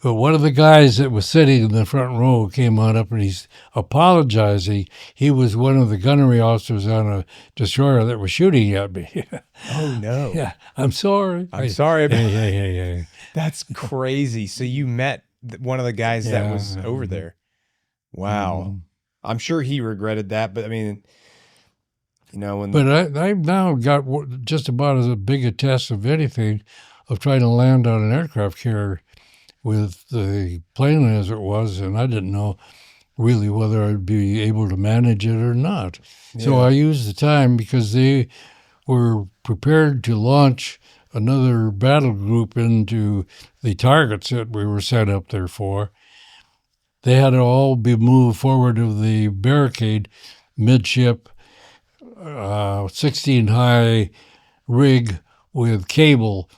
But one of the guys that was sitting in the front row came on up and he's apologizing. He was one of the gunnery officers on a destroyer that was shooting at me.
Oh, no.
Yeah, I'm sorry.
I'm sorry about
Hey.
That's crazy. So you met one of the guys that was over there. Wow. I'm sure he regretted that, but I mean, you know, when.
But I've now got just about as big a test of anything of trying to land on an aircraft carrier with the plane as it was, and I didn't know really whether I'd be able to manage it or not. Yeah. So I used the time because they were prepared to launch another battle group into the targets that we were set up there for. They had to all be moved forward of the barricade midship, 16 high rig with cable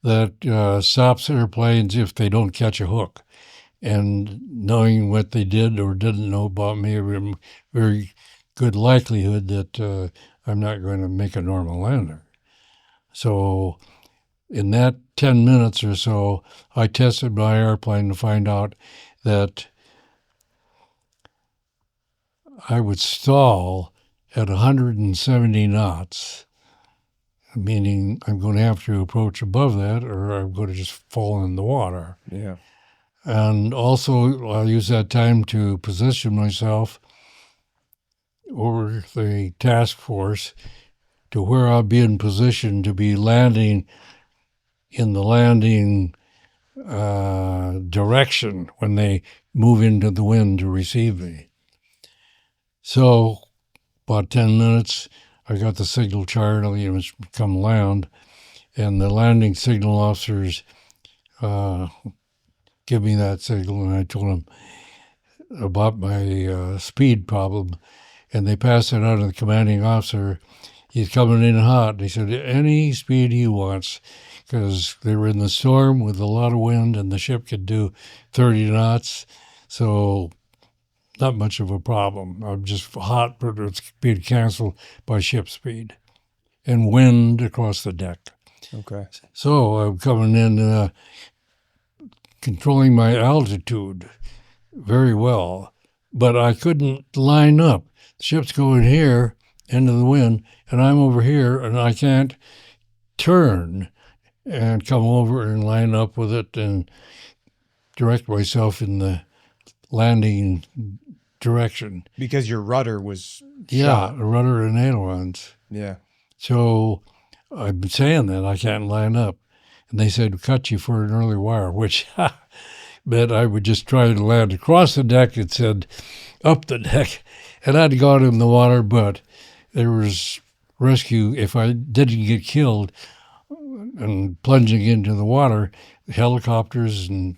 that stops airplanes if they don't catch a hook. And knowing what they did or didn't know about me, a very good likelihood that I'm not going to make a normal lander. So in that 10 minutes or so, I tested my airplane to find out that I would stall at 170 knots, meaning I'm going to have to approach above that or I'm going to just fall in the water.
Yeah.
And also I'll use that time to position myself over the task force to where I'll be in position to be landing in the landing direction when they move into the wind to receive me. So about 10 minutes, I got the signal chart, it was come land, and the landing signal officers give me that signal, and I told them about my speed problem, and they passed it on to the commanding officer. He's coming in hot. He said, any speed he wants, because they were in the storm with a lot of wind, and the ship could do 30 knots, so not much of a problem. I'm just hot, but it's being canceled by ship speed and wind across the deck.
Okay.
So I'm coming in, controlling my altitude very well, but I couldn't line up. The ship's going here into the wind, and I'm over here, and I can't turn and come over and line up with it and direct myself in the landing direction.
Because your rudder was
shot. The rudder and ailerons.
Yeah.
So I've been saying that I can't line up. And they said, cut you for an early wire, which meant I would just try to land across the deck. It said up the deck. And I'd gone in the water, but there was rescue. If I didn't get killed and plunging into the water, helicopters and,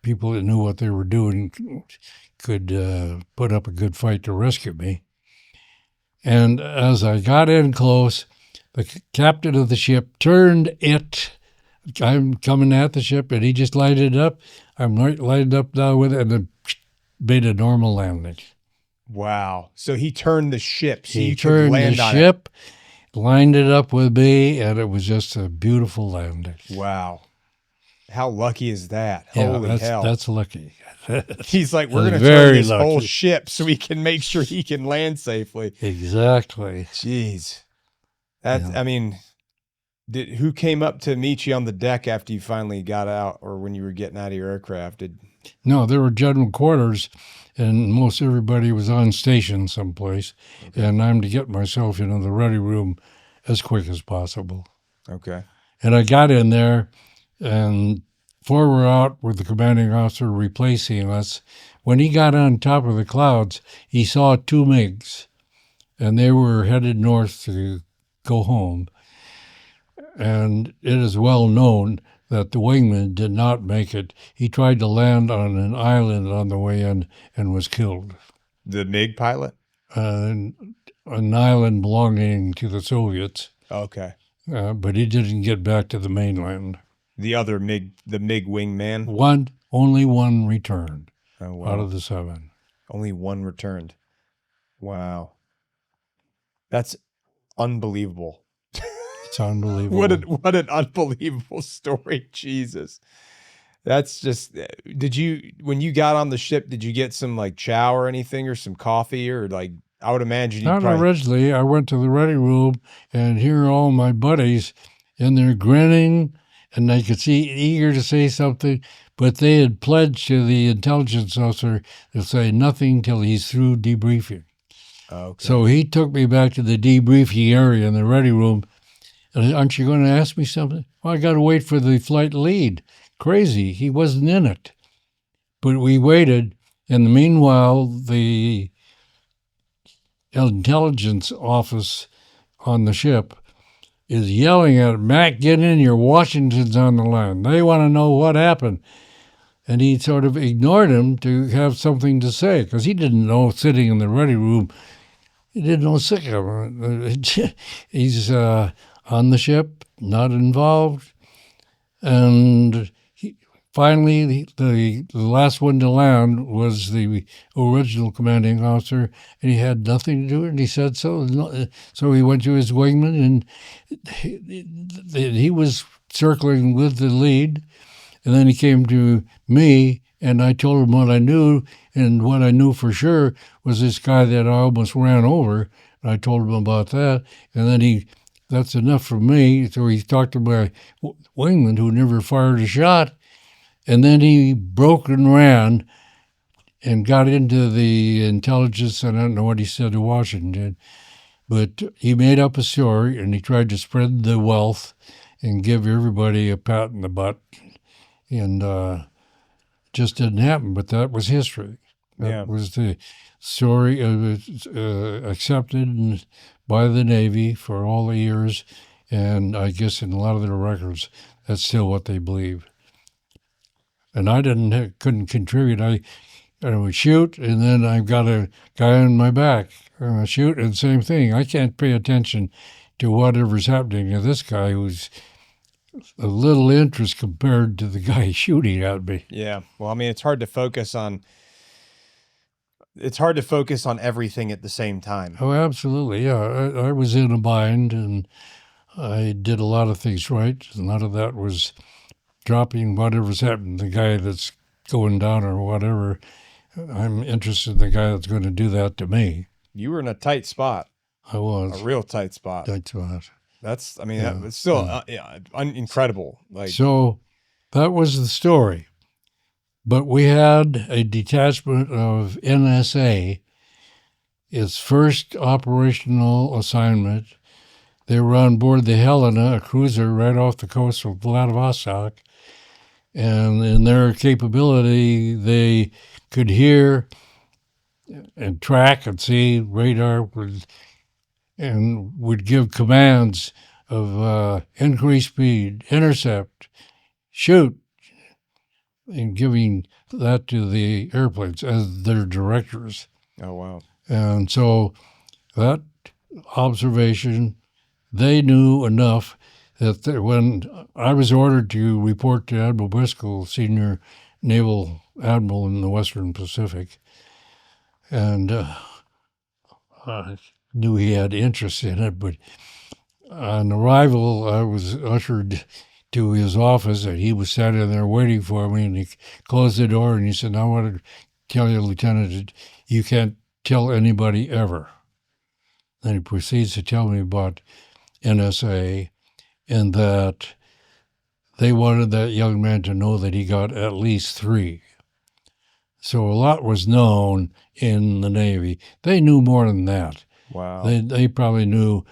people that knew what they were doing could put up a good fight to rescue me. And as I got in close, the captain of the ship turned it. I'm coming at the ship, and he just lighted it up. I'm lighted up now with it, and then made a normal landing.
Wow. So he turned the ship so
he
you could land on it.
He turned the ship, lined it up with me, and it was just a beautiful landing.
Wow. How lucky is that?
Yeah,
Holy hell.
That's lucky.
He's like, we're going to turn this whole ship so we can make sure he can land safely.
Exactly.
Jeez. I mean, who came up to meet you on the deck after you finally got out or when you were getting out of your aircraft?
No, there were general quarters, and most everybody was on station someplace, and I'm to get myself into the ready room as quick as possible.
Okay.
And I got in there, and 4 were out with the commanding officer replacing us. When he got on top of the clouds, he saw 2 MiGs, and they were headed north to go home. And it is well known that the wingman did not make it. He tried to land on an island on the way in and was killed.
The MiG pilot?
An island belonging to the Soviets.
Okay.
But he didn't get back to the mainland.
The other MiG, the MiG wingman?
One Only one returned
Oh, wow.
out of the 7.
Only one returned. Wow. That's unbelievable.
It's unbelievable.
What an unbelievable story. Jesus. That's just, when you got on the ship, did you get some like chow or anything or some coffee or like, I would imagine you
Not
probably.
originally. I went to the ready room and here are all my buddies and they're grinning and I could see eager to say something, but they had pledged to the intelligence officer to say nothing till he's through debriefing.
Okay.
So he took me back to the debriefing area in the ready room. And aren't you going to ask me something? Well, I got to wait for the flight lead. Crazy. He wasn't in it. But we waited. And meanwhile, the intelligence office on the ship is yelling at Mac, get in here. Washington's on the line. They want to know what happened. And he sort of ignored him to have something to say because he didn't know, sitting in the ready room, he didn't know sick of him. He's on the ship, not involved. And finally, the last one to land was the original commanding officer, and he had nothing to do with it, and he said so. So he went to his wingman, and he was circling with the lead, and then he came to me, and I told him what I knew, and what I knew for sure was this guy that I almost ran over. And I told him about that, and then that's enough for me. So he talked to my wingman, who never fired a shot, and then he broke and ran and got into the intelligence. I don't know what he said to Washington, but he made up a story, and he tried to spread the wealth and give everybody a pat in the butt, and just didn't happen. But that was history. That was the story accepted by the Navy for all the years, and I guess in a lot of their records, that's still what they believe. And I couldn't contribute. I would shoot, and then I've got a guy on my back. Shoot, and same thing. I can't pay attention to whatever's happening to this guy who's a little interest compared to the guy shooting at me.
Yeah. Well, I mean, it's hard to focus on everything at the same time.
Oh, absolutely. Yeah. I was in a bind, and I did a lot of things right. None of that was dropping whatever's happening. The guy that's going down or whatever, I'm interested in the guy that's going to do that to me.
You were in a tight spot.
I was.
A real tight spot.
Tight spot.
That's, I mean, it's still incredible. Like,
so that was the story. But we had a detachment of NSA, its first operational assignment. They were on board the Helena, a cruiser right off the coast of Vladivostok. And in their capability, they could hear and track and see radar and would give commands of increase speed, intercept, shoot, and giving that to the airplanes as their directors.
Oh, wow.
And so that observation, they knew enough that when I was ordered to report to Admiral Briscoe, senior naval admiral in the Western Pacific, and I knew he had interest in it, but on arrival, I was ushered to his office, and he was standing there waiting for me, and he closed the door, and he said, I want to tell you, Lieutenant, that you can't tell anybody ever. Then he proceeds to tell me about NSA, and that they wanted that young man to know that he got at least 3. So a lot was known in the Navy. They knew more than that.
Wow.
They probably knew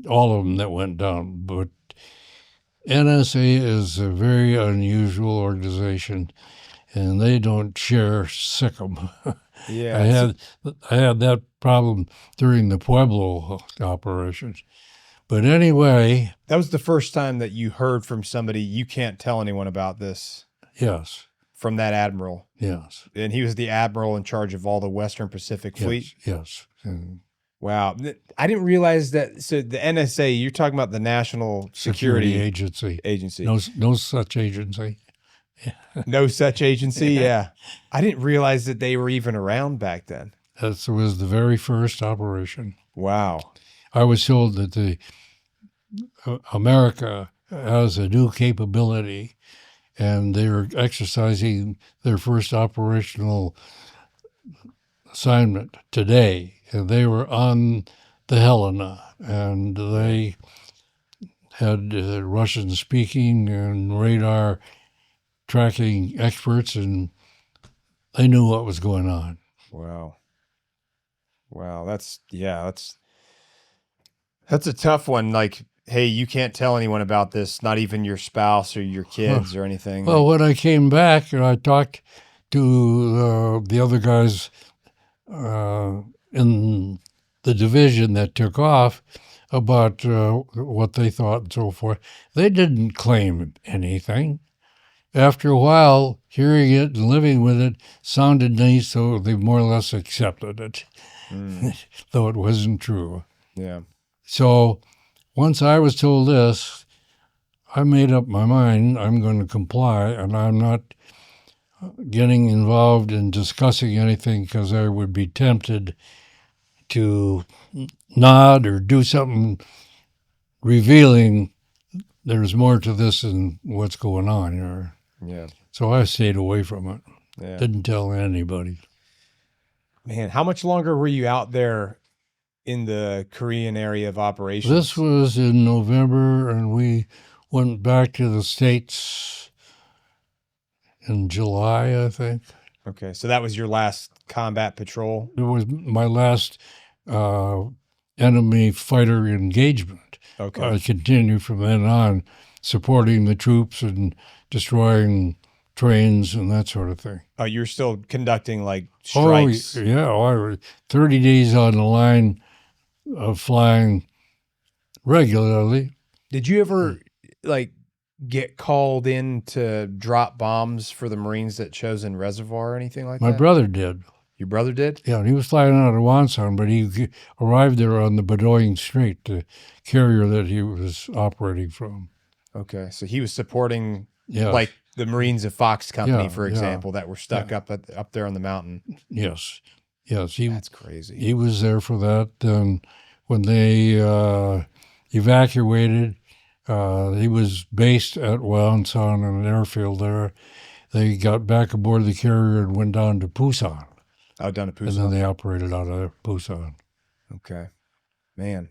all of them that went down, but NSA is a very unusual organization, and they don't share sickum.
Yeah,
I had that problem during the Pueblo operations. But anyway,
that was the first time that you heard from somebody, you can't tell anyone about this.
Yes.
From that admiral.
Yes.
And he was the admiral in charge of all the Western Pacific Fleet.
Yes.
Wow. I didn't realize that. So the NSA, you're talking about the National Security
Agency.
Agency.
No such agency.
No such agency. Yeah. I didn't realize that they were even around back then.
That was the very first operation.
Wow.
I was told that the America has a new capability, and they're exercising their first operational assignment today. And they were on the Helena, and they had Russian speaking and radar tracking experts, and they knew what was going on.
Wow. Wow. That's a tough one. Like, hey, you can't tell anyone about this, not even your spouse or your kids or anything.
Well, when I came back, I talked to the other guys in the division that took off about what they thought and so forth. They didn't claim anything. After a while, hearing it and living with it sounded nice, so they more or less accepted it, though it wasn't true.
Yeah.
So once I was told this, I made up my mind I'm going to comply, and I'm not getting involved in discussing anything because I would be tempted to nod or do something revealing there's more to this than what's going on here.
Yeah.
So I stayed away from it.
Yeah.
Didn't tell anybody.
Man, how much longer were you out there in the Korean area of operations?
This was in November, and we went back to the States in July, I think.
Okay, so that was your last combat patrol?
It was my last enemy fighter engagement.
Okay.
I continued from then on supporting the troops and destroying trains and that sort of thing.
Oh, you're still conducting like strikes?
Oh, yeah. I was 30 days on the line of flying regularly.
Did you ever like get called in to drop bombs for the Marines at Chosin Reservoir or anything like that?
My brother did.
Your brother did?
Yeah, and he was flying out of Wonsan, but he arrived there on the Bedoying Strait, the carrier that he was operating from.
Okay, so he was supporting
Yes.
like the Marines of Fox Company,
Yeah,
for
yeah,
example, that were stuck
yeah.
up there on the mountain.
Yes. That's
crazy.
He was there for that. And when they evacuated, he was based at Wonsan on an airfield there. They got back aboard the carrier and went down to Busan.
Oh, down to Busan.
And then they operated out of Busan.
Okay, man.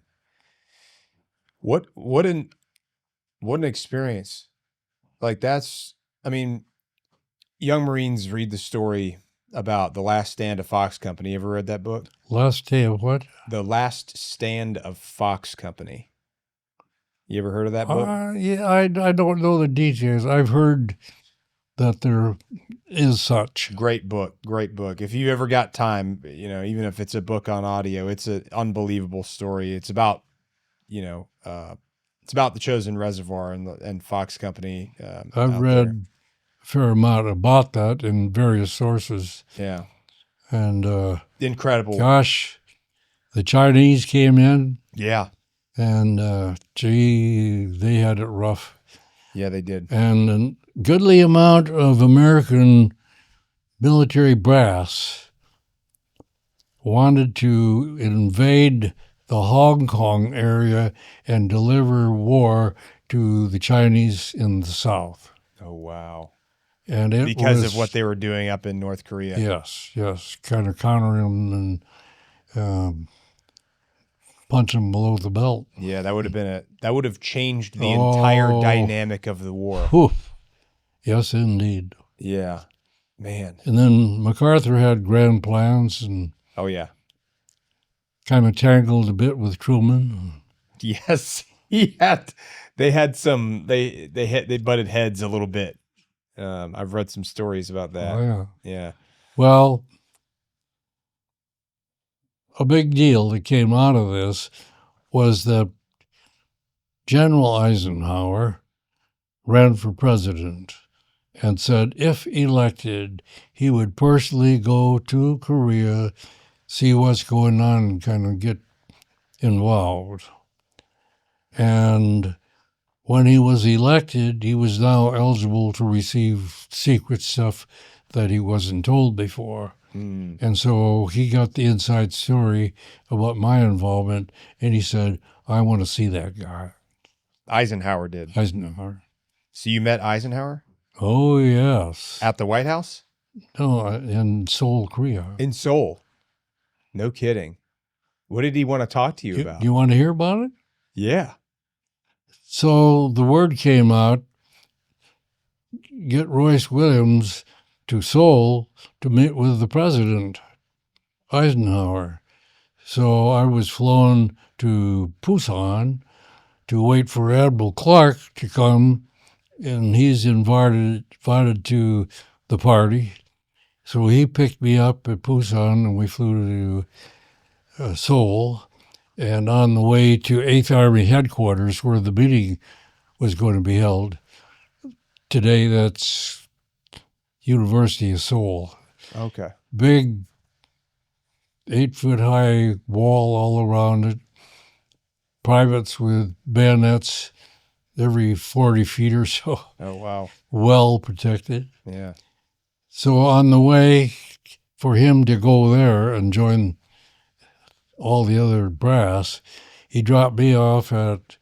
What an experience. Like that's, I mean, young Marines read the story about The Last Stand of Fox Company. You ever read that book?
Last day of what?
The Last Stand of Fox Company. You ever heard of that book?
Yeah, I don't know the details. I've heard that there is such.
Great book. If you ever got time, even if it's a book on audio, it's an unbelievable story. It's about, it's about the Chosin Reservoir and Fox Company.
I've read a fair amount about that in various sources.
Yeah.
And
incredible.
Gosh, the Chinese came in.
Yeah.
And they had it rough.
Yeah, they did.
And a goodly amount of American military brass wanted to invade the Hong Kong area and deliver war to the Chinese in the South.
Oh, wow.
And it
because
was,
of what they were doing up in North Korea.
Yes, kind of countering them and punch them below the belt.
Yeah, that would have changed the entire dynamic of the war.
Whew. Yes, indeed.
Yeah, man.
And then MacArthur had grand plans and
oh yeah,
kind of tangled a bit with Truman.
Yes, he had. They had some. They butted heads a little bit. I've read some stories about that.
Oh, yeah.
Yeah.
Well, a big deal that came out of this was that General Eisenhower ran for president and said if elected, he would personally go to Korea, see what's going on, and kind of get involved. And When he was elected, he was now eligible to receive secret stuff that he wasn't told before. And so he got the inside story about my involvement, and he said, I want to see that guy.
Eisenhower did.
Eisenhower.
So you met Eisenhower
Oh, yes.
at the White House?
No, in Seoul, Korea.
In Seoul. No kidding. What did he want to talk to you about?
You want to hear about it?
Yeah.
So the word came out, get Royce Williams to Seoul to meet with the president, Eisenhower. So I was flown to Busan to wait for Admiral Clark to come, and he's invited to the party. So he picked me up at Busan, and we flew to Seoul. And on the way to 8th Army headquarters, where the meeting was going to be held, today that's University of Seoul.
Okay.
Big 8-foot-high wall all around it, privates with bayonets every 40 feet or so.
Oh, wow.
Well protected.
Yeah.
So on the way for him to go there and join all the other brass, he dropped me off at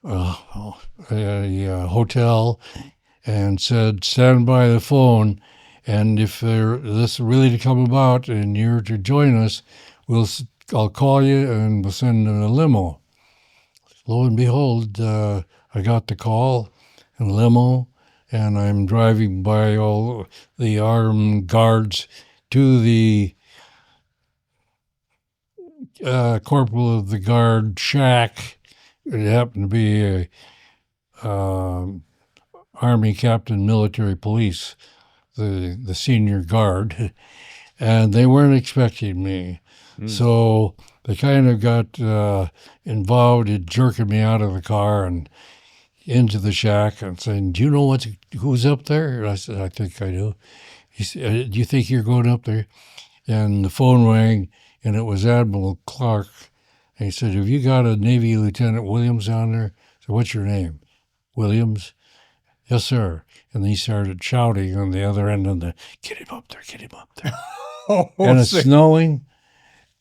a hotel and said, stand by the phone, and if this is really to come about and you're to join us, I'll call you and we'll send a limo. Lo and behold, I got the call and limo, and I'm driving by all the armed guards to the corporal of the guard shack. It happened to be a Army captain, military police, the senior guard, and they weren't expecting me. So they kind of got involved in jerking me out of the car and into the shack and saying, do you know who's up there? And I said, I think I do. He said, do you think you're going up there? And the phone rang, and it was Admiral Clark. And he said, have you got a Navy Lieutenant Williams on there? So what's your name? Williams? Yes, sir. And he started shouting on the other end of get him up there, get him up there. And it's snowing.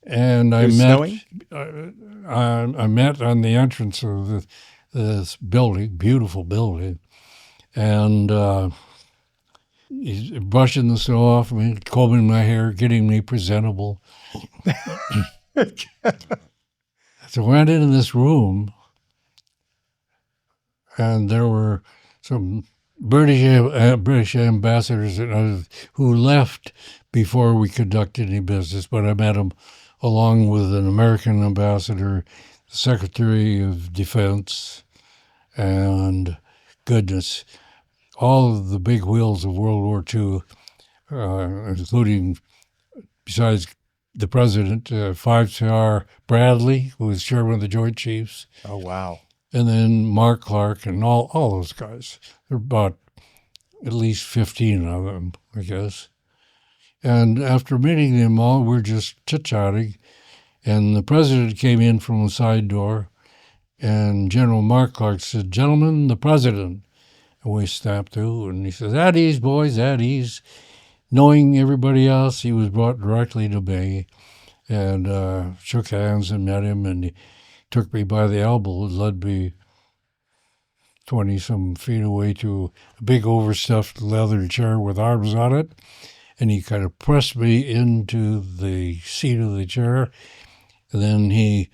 And I met on the entrance of this building, beautiful building. And he's brushing the snow off me, combing my hair, getting me presentable. So I went into this room, and there were some British ambassadors and others who left before we conducted any business, but I met them along with an American ambassador, the Secretary of Defense, and goodness, all of the big wheels of World War II, including, besides the president, 5-star Bradley, who was chairman of the Joint Chiefs.
Oh, wow.
And then Mark Clark and all those guys. There were about at least 15 of them, I guess. And after meeting them all, we're just chit-chatting. And the president came in from a side door, and General Mark Clark said, gentlemen, the president. And we snapped to, and he says, at ease, boys, at ease. Knowing everybody else, he was brought directly to me and shook hands and met him, and he took me by the elbow and led me 20-some feet away to a big overstuffed leather chair with arms on it, and he kind of pressed me into the seat of the chair, and then he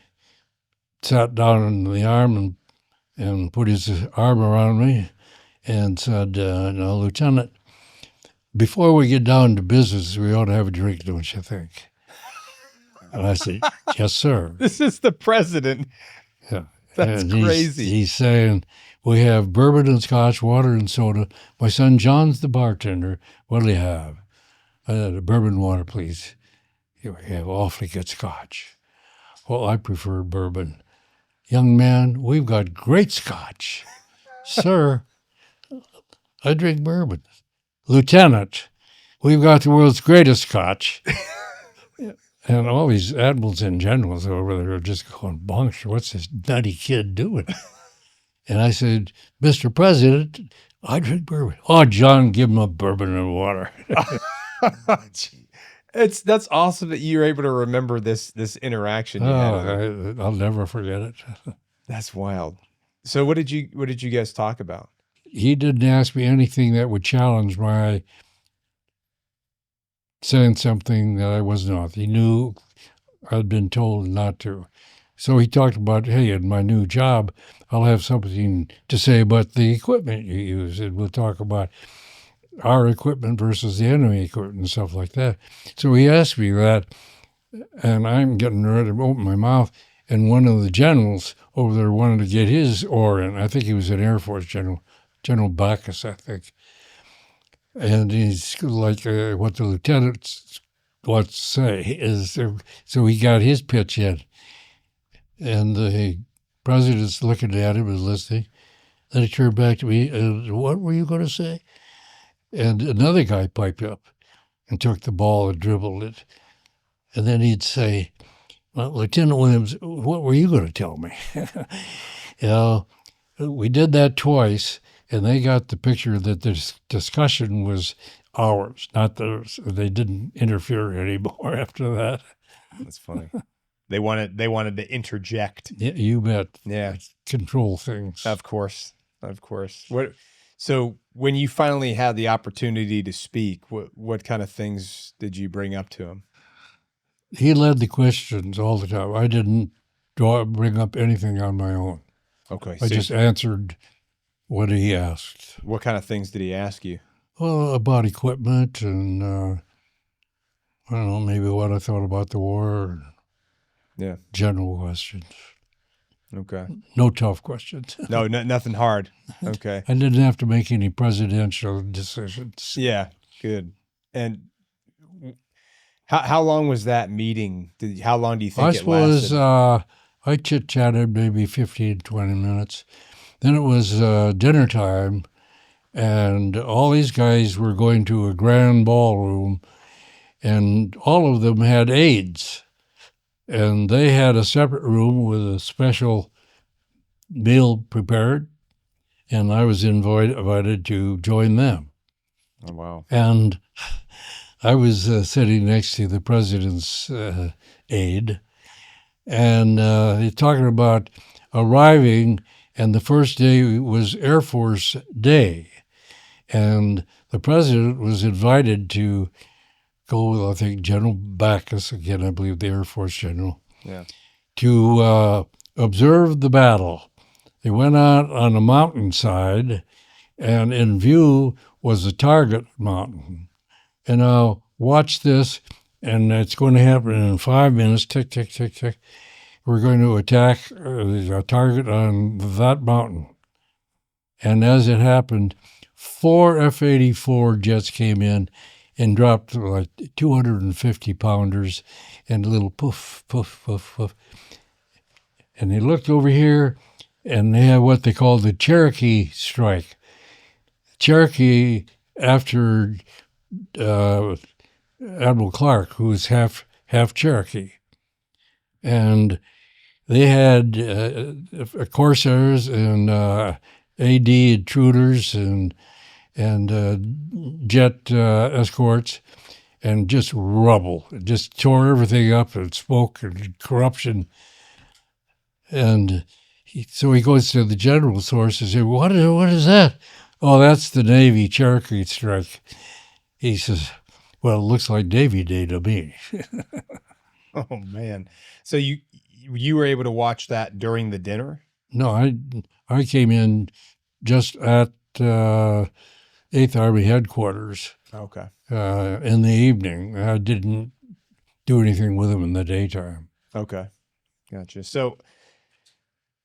sat down on the arm and put his arm around me and said, now, Lieutenant, before we get down to business, we ought to have a drink, don't you think? And I said, yes, sir.
This is the president.
Yeah.
That's crazy.
He's saying, we have bourbon and scotch, water and soda. My son John's the bartender. What do you have? A bourbon water, please. You have awfully good scotch. Well, I prefer bourbon. Young man, we've got great scotch. Sir, I drink bourbon. Lieutenant, we've got the world's greatest scotch. And all these admirals and generals over there are just going, bonks, what's this nutty kid doing? And I said, Mr. President, I drink bourbon. Oh, John, give him a bourbon and water.
That's awesome that you're able to remember this interaction you had with him.
I'll never forget it.
That's wild. So what did you guys talk about?
He didn't ask me anything that would challenge my saying something that I was not. He knew I'd been told not to. So he talked about, hey, in my new job, I'll have something to say about the equipment you use. And we'll talk about our equipment versus the enemy equipment and stuff like that. So he asked me that, and I'm getting ready to open my mouth, and one of the generals over there wanted to get his oar in. I think he was an Air Force general, General Bacchus, I think. And he's like, what the lieutenant wants to say is, so he got his pitch in. And the president's looking at him and listening. Then he turned back to me, and what were you going to say? And another guy piped up and took the ball and dribbled it. And then he'd say, well, Lieutenant Williams, what were you going to tell me? We did that twice, and they got the picture that this discussion was ours, not theirs. They didn't interfere anymore after that.
That's funny. They wanted to interject.
Yeah, you bet.
Yeah.
Control things.
Of course. So when you finally had the opportunity to speak, what kind of things did you bring up to him?
He led the questions all the time. I didn't bring up anything on my own.
Okay.
I just answered what he asked.
What kind of things did he ask you?
Well, about equipment and, I don't know, maybe what I thought about the war.
Yeah.
General questions.
Okay.
No tough questions.
No, nothing hard. Okay.
I didn't have to make any presidential decisions.
Yeah, good. And how long was that meeting? How long do you think it lasted?
I chit-chatted maybe 15, 20 minutes. Then it was dinner time, and all these guys were going to a grand ballroom, and all of them had aides. And they had a separate room with a special meal prepared, and I was invited to join them.
Oh, wow.
And I was sitting next to the president's aide, and he's talking about arriving, and the first day was Air Force Day. And the president was invited to go with, I think, General Bacchus, again, I believe the Air Force general, to observe the battle. They went out on a mountainside, and in view was a target mountain. And now watch this, and it's going to happen in 5 minutes, tick, tick, tick, tick. We're going to attack a target on that mountain. And as it happened, 4 F-84 jets came in and dropped like 250 pounders and a little poof, poof, poof, poof. And they looked over here, and they had what they called the Cherokee strike. Cherokee, after Admiral Clark, who was half Cherokee. And they had Corsairs and AD intruders and jet escorts, and just rubble. It just tore everything up, and smoke and corruption. And so he goes to the general source and says, what is that? Oh, that's the Navy Cherokee strike. He says, well, it looks like Navy Day to me.
Oh, man. So you were able to watch that during the dinner?
No, I came in just at 8th Army headquarters.
Okay.
In the evening. I didn't do anything with them in the daytime.
Okay. Gotcha. So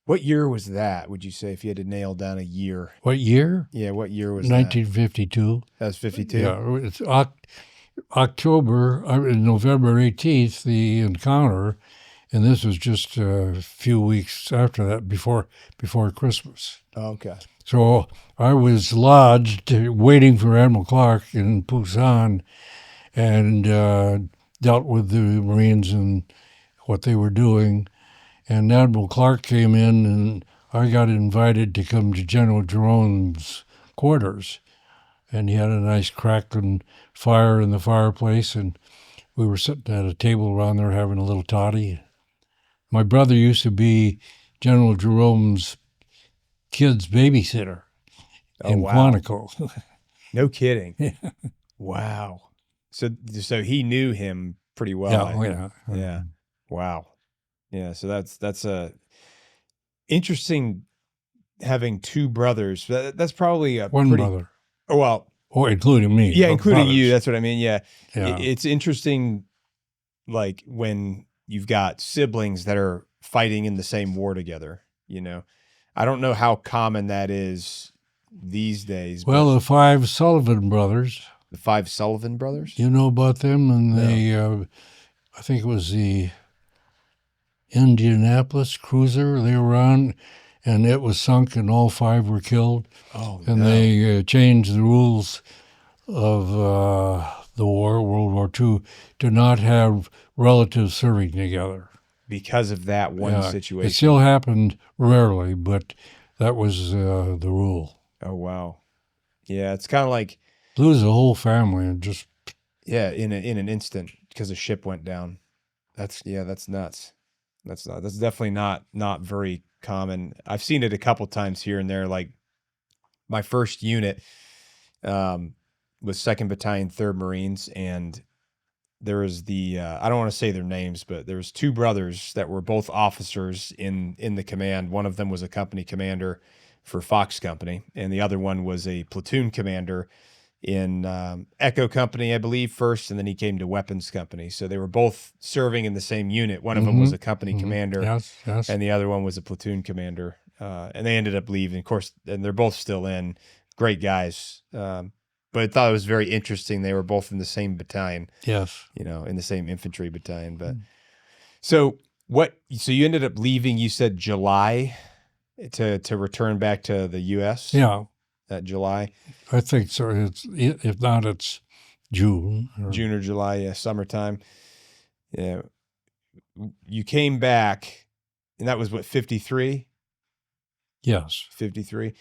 what year was that, would you say, if you had to nail down a year?
What year?
Yeah, what year was
1952.
That was 52?
Yeah, it's October, November 18th, the encounter, and this was just a few weeks after that, before Christmas.
Okay.
So I was lodged waiting for Admiral Clark in Busan, and dealt with the Marines and what they were doing. And Admiral Clark came in, and I got invited to come to General Jerome's quarters, and he had a nice crackling fire in the fireplace, and we were sitting at a table around there having a little toddy. My brother used to be General Jerome's kid's babysitter in Quantico.
No kidding. Wow. So he knew him pretty well.
Yeah.
Wow. Yeah. So that's a interesting having two brothers. That's probably a
one brother.
Oh, well.
Oh, including me.
Yeah, including you. That's what I mean. Yeah.
Yeah.
It's interesting, like when you've got siblings that are fighting in the same war together, you know. I don't know how common that is these days.
Well, the 5 Sullivan brothers.
The 5 Sullivan brothers?
You know about them? And they, I think it was the Indianapolis cruiser they were on, and it was sunk and all 5 were killed.
Oh,
and they changed the rules of the war, World War II, to not have relatives serving together.
Because of that one situation.
It still happened rarely, but that was the rule.
Oh, wow. Yeah, it's kind of like...
lose a whole family and just...
Yeah, in an instant because a ship went down. That's nuts. That's definitely not very common. I've seen it a couple times here and there. Like my first unit was 2nd Battalion, 3rd Marines, and there was the I don't want to say their names, but there was 2 brothers that were both officers in the command. One of them was a company commander for Fox Company, and the other one was a platoon commander in Echo Company, I believe, first, and then he came to Weapons Company. So they were both serving in the same unit. One of them was a company commander,
yes,
and the other one was a platoon commander. And they ended up leaving, of course, and they're both still in. Great guys. But I thought it was very interesting. They were both in the same battalion.
Yes.
You know, in the same infantry battalion. But so you ended up leaving, you said July to return back to the US?
Yeah.
That July?
I think so. If not, it's June.
June or July, yeah, summertime. Yeah. You came back, and that was what, 53?
Yes.
53.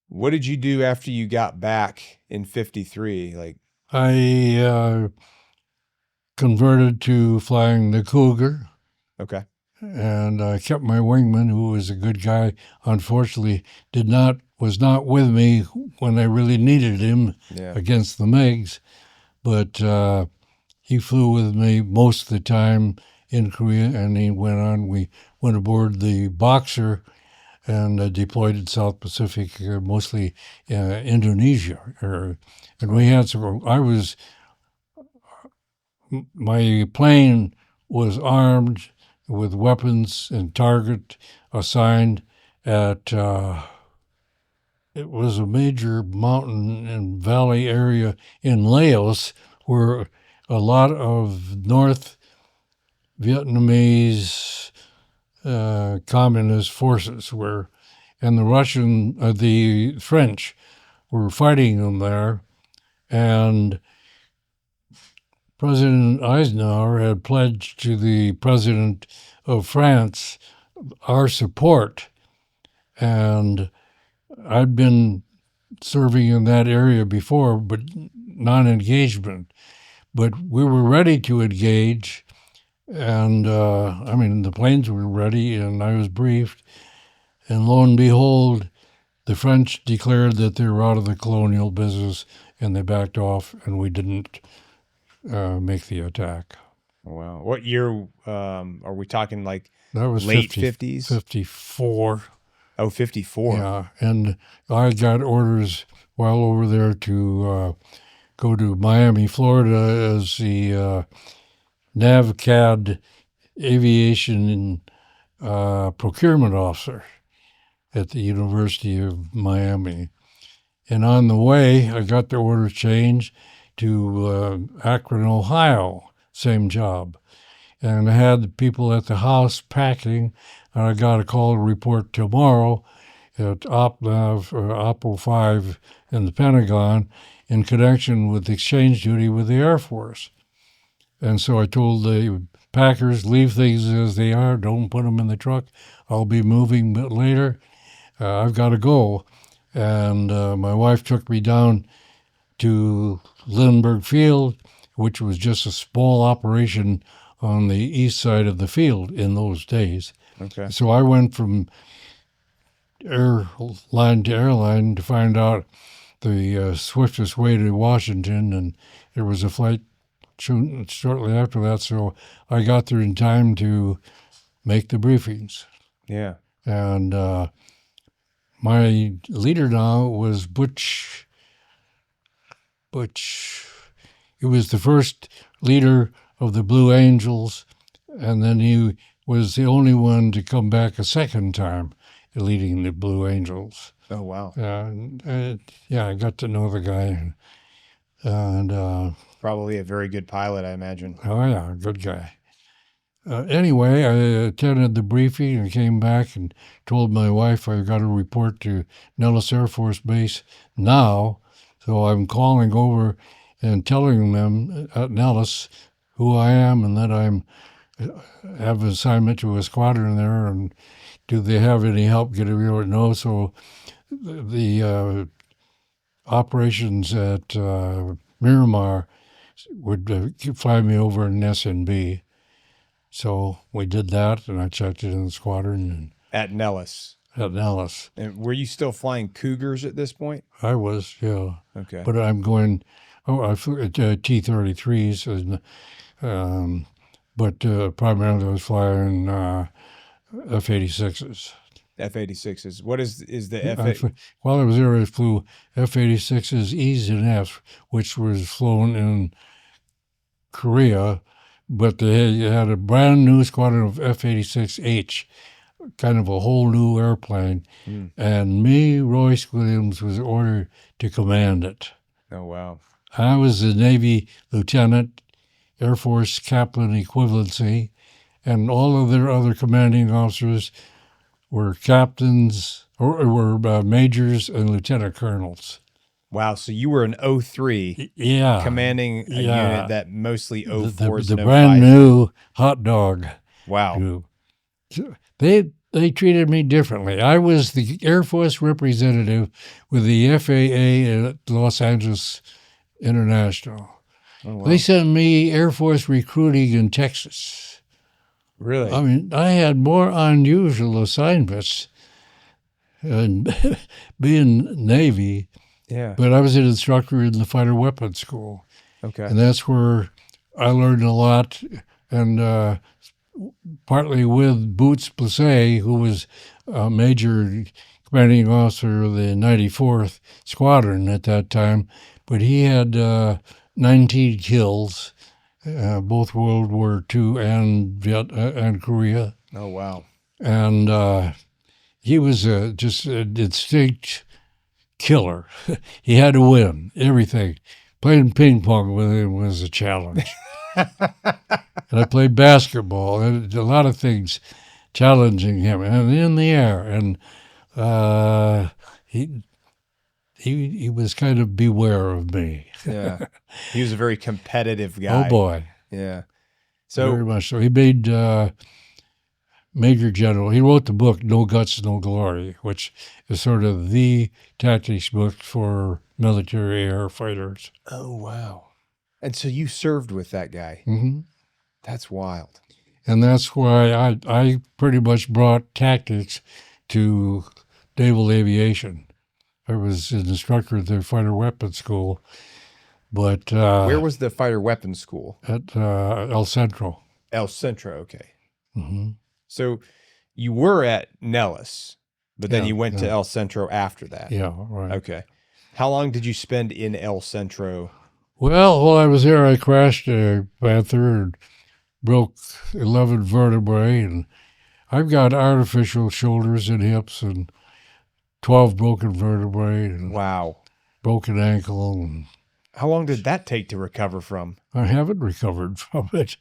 What did you do after you got back in 53? Like,
I converted to flying the Cougar.
Okay.
And I kept my wingman, who was a good guy. Unfortunately, was not with me when I really needed him against the MiGs, but he flew with me most of the time in Korea, and we went aboard the Boxer and deployed in South Pacific, mostly Indonesia. And we had my plane was armed with weapons and target assigned at, it was a major mountain and valley area in Laos where a lot of North Vietnamese communist forces were, and the French were fighting them there, and President Eisenhower had pledged to the president of France our support, and I'd been serving in that area before, but non-engagement. But we were ready to engage, and the planes were ready, and I was briefed, and lo and behold, the French declared that they were out of the colonial business, and they backed off, and we didn't make the attack.
Wow. What year are we talking, like
that was
late 50s?
54.
Oh, 54.
Yeah, and I got orders while over there to go to Miami, Florida as the NAVCAD aviation procurement officer at the University of Miami. And on the way, I got the order changed to Akron, Ohio, same job. And I had the people at the house packing, and I got a call to report tomorrow at OPO 5 in the Pentagon in connection with exchange duty with the Air Force. And so I told the packers, leave things as they are, don't put them in the truck. I'll be moving later. I've got to go. And my wife took me down to Lindbergh Field, which was just a small operation on the east side of the field in those days.
Okay.
So I went from airline to airline to find out the swiftest way to Washington, and there was a flight shortly after that, so I got there in time to make the briefings.
Yeah.
And my leader now was Butch. He was the first leader of the Blue Angels, and then he was the only one to come back a second time leading the Blue Angels.
Oh, wow.
Yeah, I got to know the guy. And
probably a very good pilot, I imagine.
Oh, yeah, good guy. Anyway, I attended the briefing and came back and told my wife I got to report to Nellis Air Force Base now. So I'm calling over and telling them at Nellis who I am and that I'm have an assignment to a squadron there, and do they have any help getting me over? No. So the operations at Miramar would fly me over in SNB. So we did that, and I checked it in the squadron.
At Nellis?
At Nellis.
And were you still flying Cougars at this point?
I was, yeah.
Okay.
But I'm going, I flew at T-33s, but primarily I was flying F-86s.
F-86s. What is the F-86?
While I was there, I flew F-86s, E's and F's, which was flown in Korea, but they had a brand new squadron of F-86H, kind of a whole new airplane, and me, Royce Williams, was ordered to command it.
Oh, wow.
I was the Navy lieutenant, Air Force captain equivalency, and all of their other commanding officers were captains, or were majors and lieutenant colonels.
Wow, so you were an 03, commanding a unit that mostly 04s
the
and 05s.
brand new hot dog.
Wow.
They treated me differently. I was the Air Force representative with the FAA at Los Angeles International. Oh, wow. They sent me Air Force recruiting in Texas.
Really?
I mean, I had more unusual assignments and being Navy.
Yeah.
But I was an instructor in the fighter weapons school.
Okay.
And that's where I learned a lot, and partly with Boots Plessé, who was a major commanding officer of the 94th Squadron at that time, but he had 19 kills, both World War II and Korea.
Oh, wow.
And he was just a distinct killer. He had to win everything. Playing ping pong with him was a challenge. And I played basketball and a lot of things challenging him, and in the air. And he was kind of beware of me.
Yeah. He was a very competitive guy.
Oh, boy.
Yeah. So
very much so. He made Major General. He wrote the book No Guts, No Glory, which is sort of the tactics book for military air fighters.
Oh, wow. And so you served with that guy.
Mm-hmm.
That's wild.
And that's why I pretty much brought tactics to naval aviation. I was an instructor at the fighter weapons school, but
where was the fighter weapons school?
At El Centro.
El Centro, okay.
Mm-hmm.
So you were at Nellis, but then you went to El Centro after that.
Yeah, right.
Okay. How long did you spend in El Centro?
Well, while I was there, I crashed a Panther and broke 11 vertebrae, and I've got artificial shoulders and hips and 12 broken vertebrae. And
wow.
Broken ankle. And
how long did that take to recover from?
I haven't recovered from it.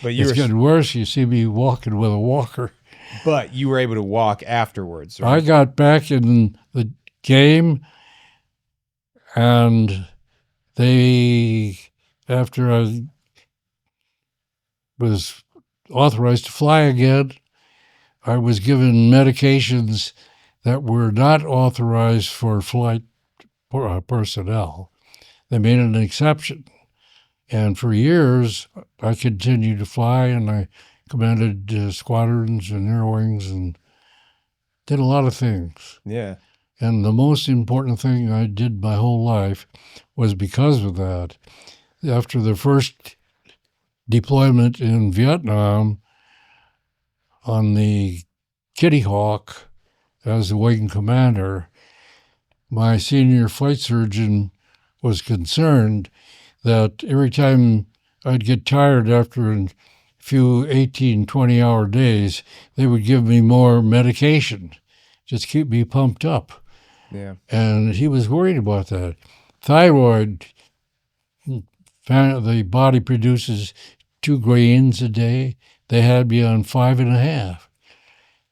But
it's getting worse. You see me walking with a walker.
But you were able to walk afterwards, right?
I got back in the game, and after I was authorized to fly again, I was given medications that were not authorized for flight personnel. They made an exception. And for years, I continued to fly, and I commanded squadrons and air wings and did a lot of things.
Yeah.
And the most important thing I did my whole life was because of that. After the first deployment in Vietnam on the Kitty Hawk as the wing commander, my senior flight surgeon was concerned that every time I'd get tired after a few 18, 20-hour days, they would give me more medication, just keep me pumped up.
Yeah.
And he was worried about that. Thyroid, the body produces 2 grains a day. They had me on 5.5.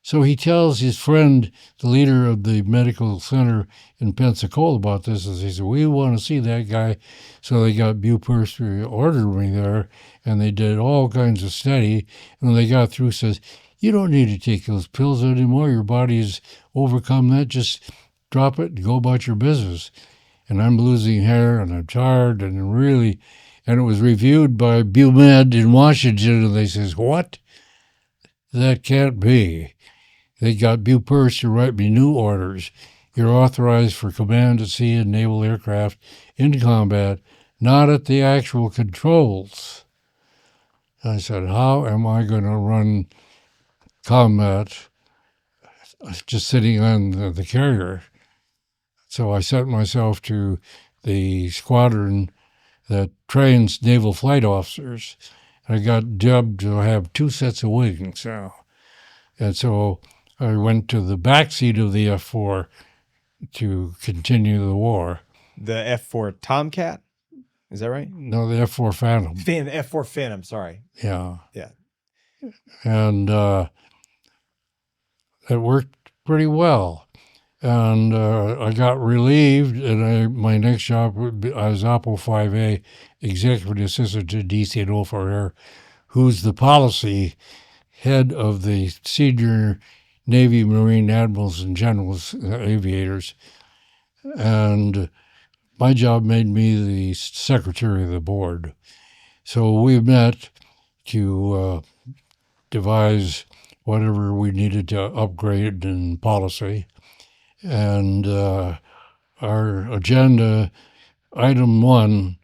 So he tells his friend, the leader of the medical center in Pensacola, about this. And he said, we want to see that guy. So they got Bupers to order me there, and they did all kinds of study. And when they got through, says, you don't need to take those pills anymore. Your body's overcome that. Just drop it and go about your business. And I'm losing hair, and I'm tired, and really, and it was reviewed by BuMed in Washington, and they says, what? That can't be. They got Bupers to write me new orders. You're authorized for command at sea and naval aircraft in combat, not at the actual controls. I said, how am I going to run combat just sitting on the carrier? So I sent myself to the squadron that trains naval flight officers. I got dubbed to have 2 sets of wings now. And so I went to the back seat of the F4 to continue the war.
The F4 Tomcat? Is that right?
No, the F4 Phantom.
The F4 Phantom, sorry.
Yeah.
Yeah.
And it worked pretty well. And I got relieved, and my next job, I was Oppo 5A, Executive Assistant to DC&O for Air, who's the policy head of the senior Navy, Marine admirals, and generals, aviators. And my job made me the secretary of the board. So we met to devise whatever we needed to upgrade in policy. And our agenda, item 1,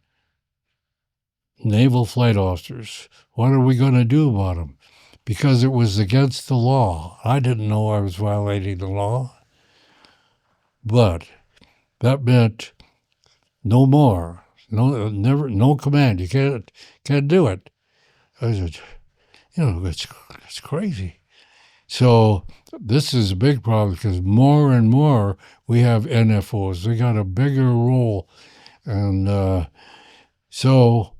naval flight officers. What are we going to do about them? Because it was against the law. I didn't know I was violating the law. But that meant no more. No, never, no command. You can't do it. I said, it's crazy. So this is a big problem because more and more we have NFOs. They got a bigger role. And so,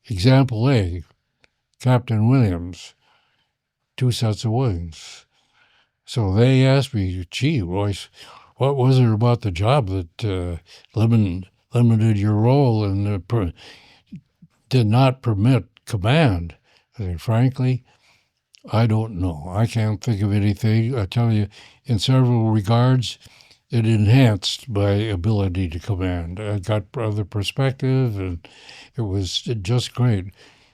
example A, Captain Williams, 2 sets of wings. So they asked me, gee, Royce, what was it about the job that limited your role and did not permit command? I said, frankly, I don't know. I can't think of anything. I tell you, in several regards, it enhanced my ability to command. I got other perspective, and it was just great.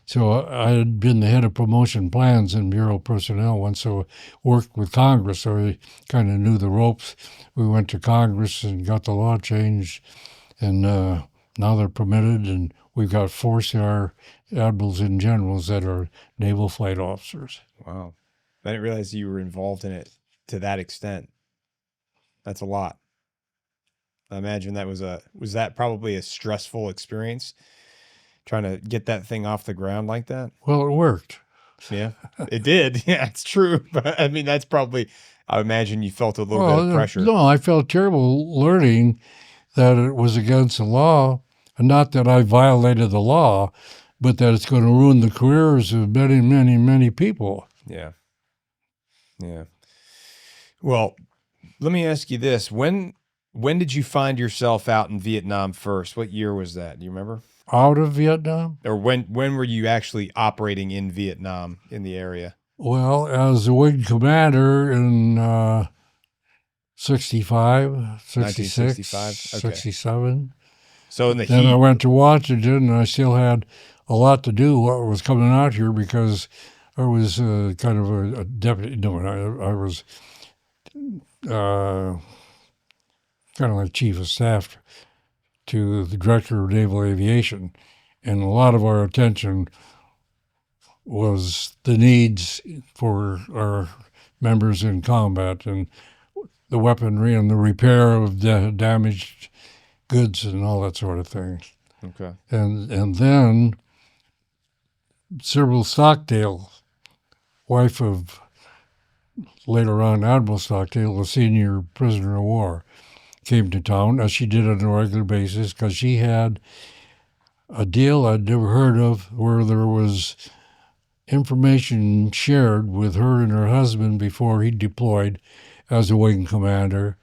So I had been the head of promotion plans in Bureau Personnel once, so worked with Congress, so I kind of knew the ropes. We went to Congress and got the law changed, and now they're permitted, and we've got 4-star admirals and generals that are naval flight officers.
Wow. I didn't realize you were involved in it to that extent. That's a lot. I imagine that was that probably a stressful experience, trying to get that thing off the ground like that?
Well, it worked.
Yeah, it did. Yeah, it's true. But I mean, that's probably, I imagine you felt a little bit of pressure.
No, I felt terrible learning that it was against the law, and not that I violated the law, but that it's going to ruin the careers of many, many, many people.
Yeah. Yeah. Well, let me ask you this. When did you find yourself out in Vietnam first? What year was that? Do you remember?
Out of Vietnam?
Or when were you actually operating in Vietnam in the area?
Well, as a wing commander in 65, 66,
1965. Okay.
67.
So in the
Then I
heat,
went to Washington, and I still had a lot to do what was coming out here because I was kind of a deputy. No, I was uh, kind of like chief of staff to the director of naval aviation, and a lot of our attention was the needs for our members in combat and the weaponry and the repair of damaged goods and all that sort of thing.
okay.
And then Sybil Stockdale, wife of later on Admiral Stockdale, a senior prisoner of war, came to town, as she did on a regular basis, because she had a deal I'd never heard of where there was information shared with her and her husband before he deployed as a wing commander,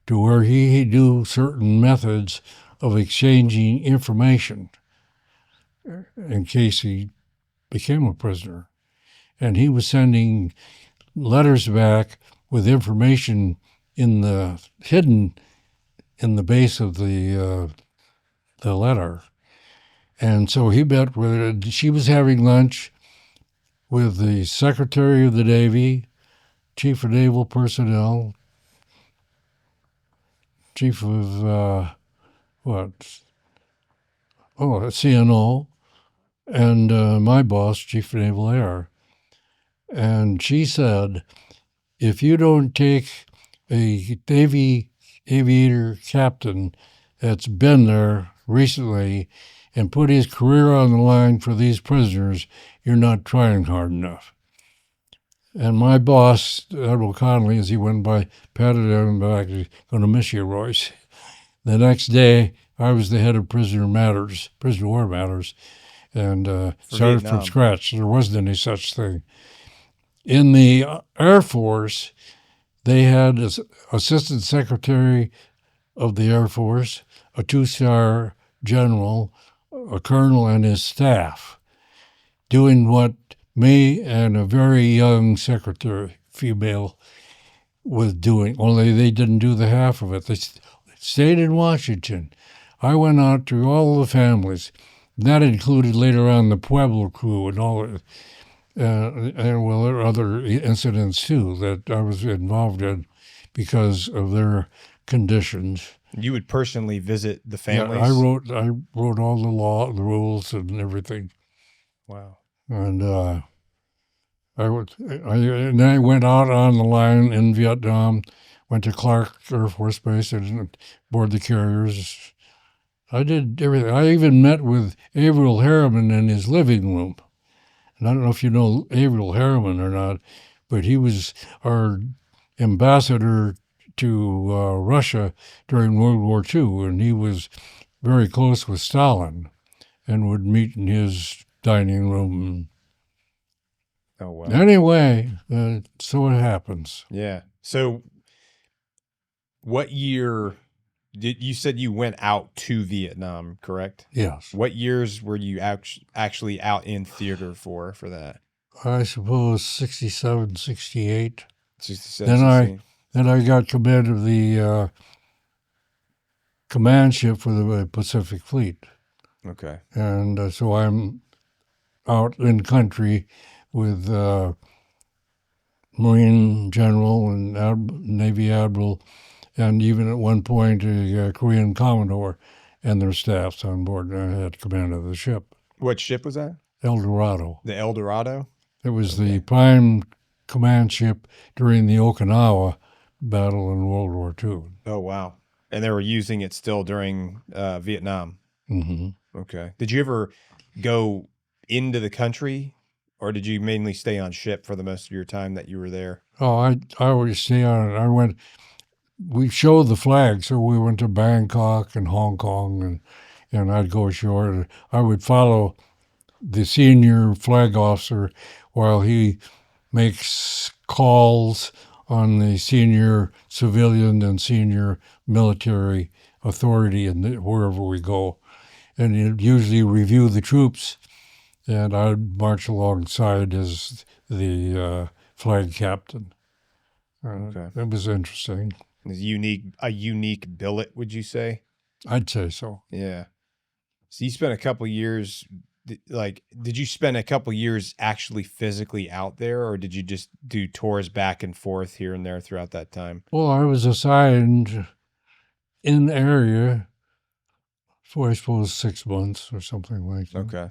to where he knew certain methods of exchanging information in case he became a prisoner. And he was sending letters back with information hidden in the base of the letter. And so he met with her. She was having lunch with the Secretary of the Navy, Chief of Naval Personnel, Chief of CNO, and my boss, Chief of Naval Air. And she said, if you don't take a Navy aviator captain that's been there recently and put his career on the line for these prisoners, you're not trying hard enough. And my boss, Admiral Connolly, as he went by, patted him back, going to miss you, Royce. The next day, I was the head of prisoner war matters, and started
Vietnam.
from scratch. There wasn't any such thing. In the Air Force, they had an Assistant Secretary of the Air Force, a 2-star general, a colonel, and his staff, doing what me and a very young secretary, female, was doing, only they didn't do the half of it. They stayed in Washington. I went out to all the families. That included later on the Pueblo crew and all of it. And well, there are other incidents too that I was involved in because of their conditions.
You would personally visit the families?
Yeah, I wrote all the rules and everything.
Wow.
And I went out on the line in Vietnam, went to Clark Air Force Base and board the carriers. I did everything. I even met with Averill Harriman in his living room. And I don't know if you know Averill Harriman or not, but he was our ambassador to Russia during World War II, and he was very close with Stalin and would meet in his dining room.
Oh, wow.
Anyway, so it happens.
Yeah. So what year you said you went out to Vietnam, correct?
Yes.
What years were you actually out in theater for that?
I suppose 67, 68.
67,
Then I got command of the command ship for the Pacific Fleet.
Okay.
And so I'm out in country with Marine General and Navy Admiral, and even at one point a Korean Commodore and their staffs on board. I had command of the ship.
What ship was that?
El Dorado.
The El Dorado?
It was the prime command ship during the Okinawa battle in World War II.
Oh, wow. And they were using it still during Vietnam?
Mm-hmm.
Okay. Did you ever go into the country, or did you mainly stay on ship for the most of your time that you were there?
Oh, I always stay on it. We showed the flag, so we went to Bangkok and Hong Kong, and I'd go ashore. And I would follow the senior flag officer while he makes calls on the senior civilian and senior military authority and wherever we go. And he'd usually review the troops and I'd march alongside as the flag captain.
Okay.
It was interesting.
Is a unique billet, would you say?
I'd say so.
Yeah. So you spent a couple years, did you spend a couple years actually physically out there, or did you just do tours back and forth here and there throughout that time?
Well, I was assigned in the area for, I suppose, 6 months or something like that.
Okay.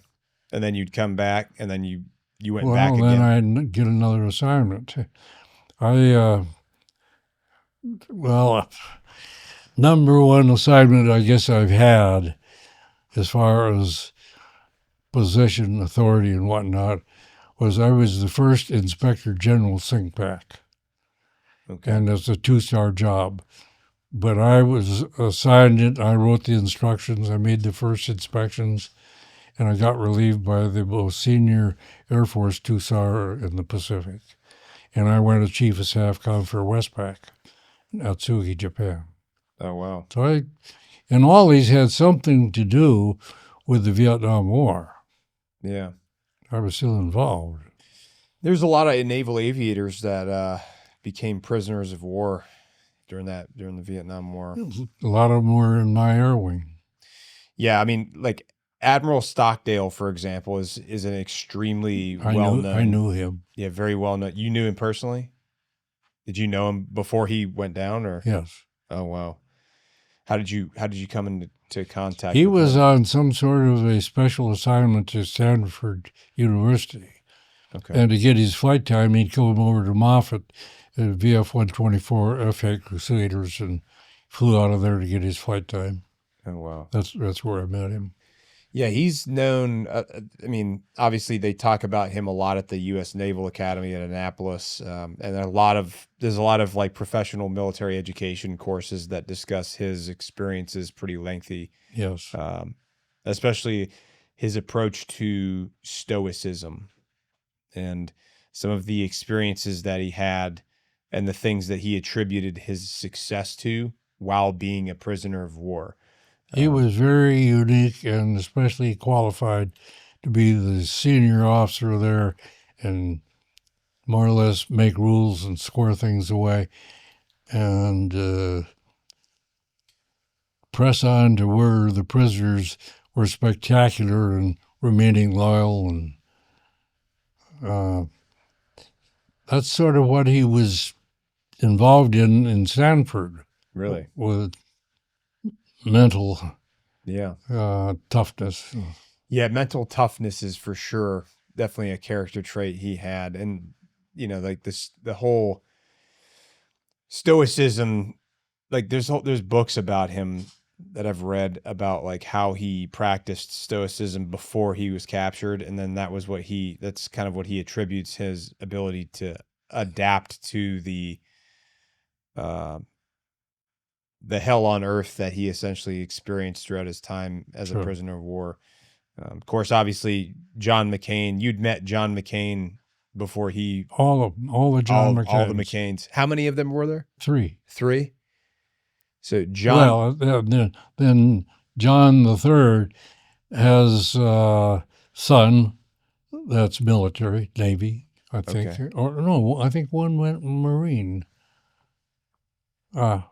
And then you'd come back, and then you went
Well,
back
then
again.
I'd get another assignment. Number one assignment I guess I've had as far as position, authority, and whatnot was I was the first Inspector General SINCPAC.
Okay.
And it's a 2-star job. But I was assigned it. I wrote the instructions. I made the first inspections, and I got relieved by the most senior Air Force 2-star in the Pacific. And I went as Chief of Staff Comm for Westpac, Atsugi, Japan.
Oh, wow.
And all these had something to do with the Vietnam War.
Yeah.
I was still involved.
There's a lot of naval aviators that became prisoners of war during the Vietnam War.
A lot of them were in my air wing.
Yeah, I mean, like Admiral Stockdale, for example, is an extremely well-known.
I knew him.
Yeah, very well known. You knew him personally? Did you know him before he went down, or?
Yes.
Oh, wow. How did you come into contact?
He
with
was
him?
on some sort of a special assignment to Stanford University.
Okay.
And to get his flight time, he'd come over to Moffett at VF-124 F8 Crusaders and flew out of there to get his flight time.
Oh, wow.
That's where I met him.
Yeah, he's known. I mean, obviously they talk about him a lot at the U.S. Naval Academy at Annapolis, and there's a lot of like professional military education courses that discuss his experiences, pretty lengthy.
Yes.
Especially his approach to stoicism and some of the experiences that he had and the things that he attributed his success to while being a prisoner of war.
He was very unique and especially qualified to be the senior officer there and more or less make rules and square things away and press on to where the prisoners were spectacular and remaining loyal. And that's sort of what he was involved in Stanford.
Really?
With mental toughness.
Yeah, mental toughness is for sure definitely a character trait he had. And, you know, like the whole stoicism, like there's books about him that I've read about like how he practiced stoicism before he was captured. And then that's kind of what he attributes his ability to adapt to the hell on earth that he essentially experienced throughout his time as a prisoner of war. Of course, obviously, John McCain. You'd met John McCain before he.
All the
McCains. How many of them were there?
3.
3. So John.
Well, then John the Third has a son that's military, Navy, I think.
Okay.
Or no, I think one went Marine. I'm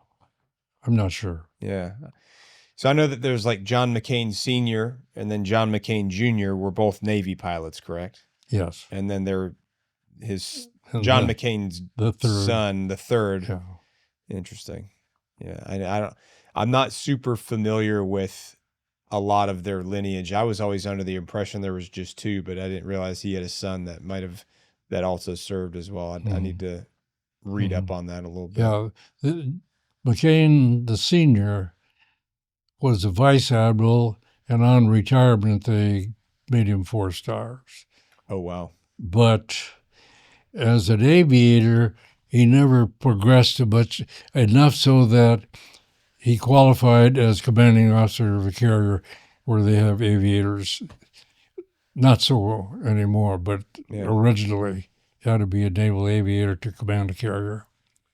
not sure.
Yeah. So I know that there's like John McCain Sr. and then John McCain Jr. were both Navy pilots, correct?
Yes.
And then John McCain's son, the third.
Yeah.
Interesting. Yeah. I'm not super familiar with a lot of their lineage. I was always under the impression there was just 2, but I didn't realize he had a son that also served as well. I need to read up on that a little bit.
Yeah. McCain, the senior, was a vice admiral, and on retirement, they made him 4 stars.
Oh, wow.
But as an aviator, he never progressed enough so that he qualified as commanding officer of a carrier where they have aviators. Not so anymore, but originally, you had to be a naval aviator to command a carrier.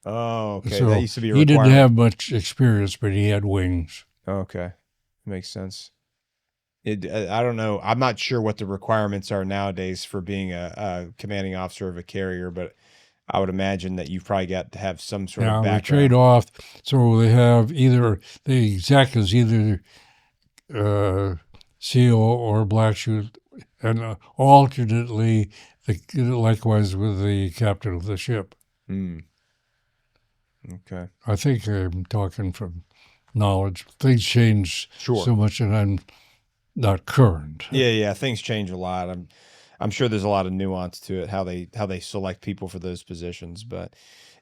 Oh, okay.
So
that used to be a
he
requirement.
didn't have much experience, but he had wings.
Okay. Makes sense. I don't know. I'm not sure what the requirements are nowadays for being a commanding officer of a carrier, but I would imagine that you've probably got to have some sort of
Now we
background.
trade off, so they have either the exec is either CO or black chute, and alternately, likewise with the captain of the ship.
Okay.
I think I'm talking from knowledge. Things change
Sure.
so much, and I'm not current.
Yeah. Things change a lot. I'm sure there's a lot of nuance to it, how they select people for those positions. But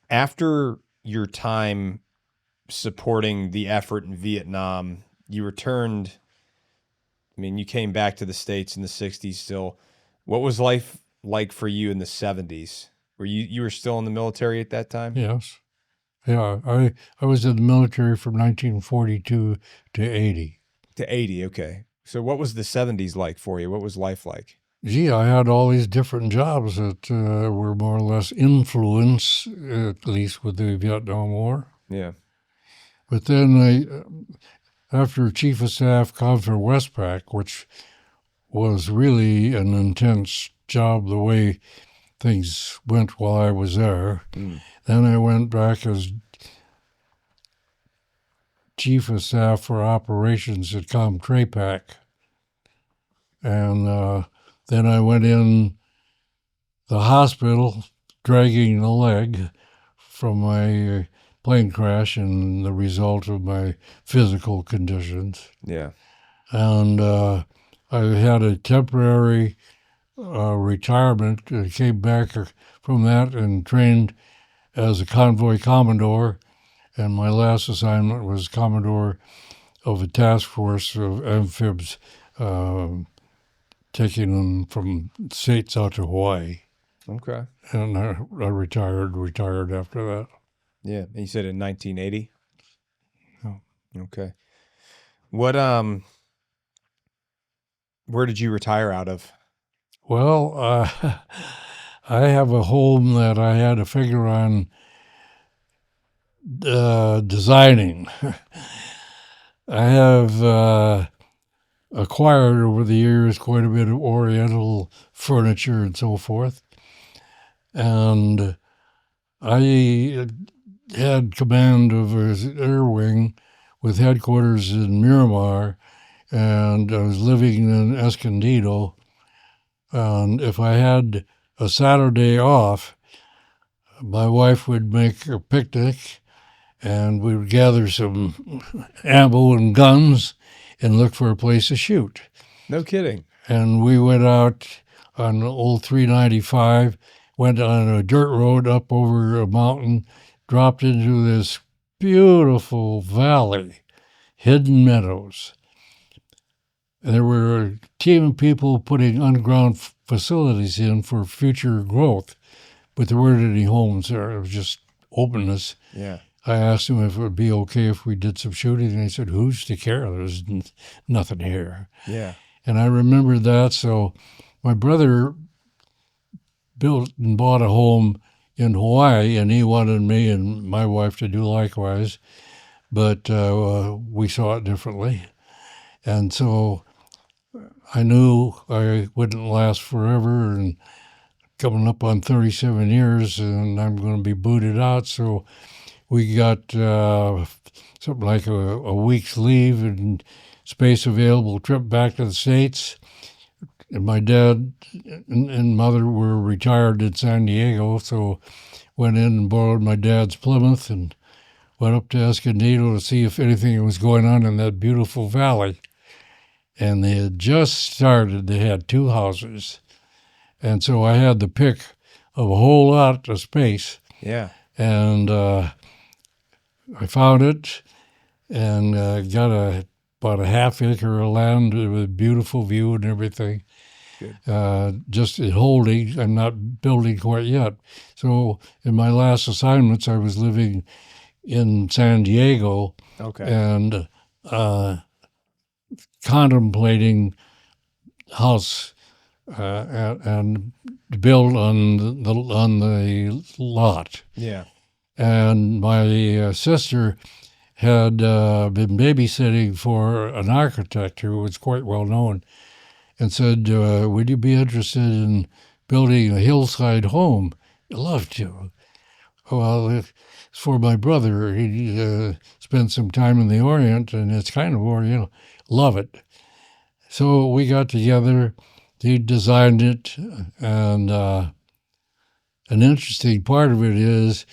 after your time supporting the effort in Vietnam, you returned. I mean, you came back to the States in the 60s still. What was life like for you in the 70s? Were you were still in the military at that time?
Yes. Yeah, I was in the military from 1942 to 80.
To 80, okay. So what was the 70s like for you? What was life like?
Gee, I had all these different jobs that were more or less influenced, at least with the Vietnam War.
Yeah.
But then after Chief of Staff Confer Westpac, which was really an intense job the way things went while I was there, then I went back as Chief of Staff for Operations at ComTrapac. And then I went in the hospital dragging a leg from my plane crash and the result of my physical conditions.
Yeah.
And I had a temporary retirement. I came back from that and trained as a convoy commodore. And my last assignment was commodore of a task force of amphibs taking them from states out to Hawaii.
Okay.
And I retired after that.
Yeah. And you said in 1980?
Oh.
Okay. What, where did you retire out of?
Well, I have a home that I had to figure on designing. I have acquired over the years quite a bit of Oriental furniture and so forth. And I had command of an air wing with headquarters in Miramar, and I was living in Escondido. And if I had a Saturday off, my wife would make a picnic, and we would gather some ammo and guns and look for a place to shoot.
No kidding.
And we went out on old 395, went on a dirt road up over a mountain, dropped into this beautiful valley, hidden meadows. And there were a team of people putting underground facilities in for future growth, but there weren't any homes there. It was just openness.
Yeah.
I asked him if it would be okay if we did some shooting, and he said, "Who's to care? There's nothing here."
Yeah.
And I remembered that, so my brother built and bought a home in Hawaii, and he wanted me and my wife to do likewise, but we saw it differently. And so I knew I wouldn't last forever, and coming up on 37 years, and I'm going to be booted out, so we got something like a week's leave and space available, trip back to the States. And my dad and mother were retired in San Diego, so went in and borrowed my dad's Plymouth and went up to Escondido to see if anything was going on in that beautiful valley. And they had just started. They had 2 houses. And so I had the pick of a whole lot of space.
Yeah.
And I found it and got about a half acre of land with a beautiful view and everything. Just in holding, I'm not building quite yet. So in my last assignments, I was living in San Diego.
Okay.
And contemplating house and build on the lot.
Yeah.
And my sister had been babysitting for an architect who was quite well known, and said, "Would you be interested in building a hillside home?" I'd love to. Well, it's for my brother. He spent some time in the Orient, and it's kind of Oriental. Love it. So we got together. He designed it, and an interesting part of it is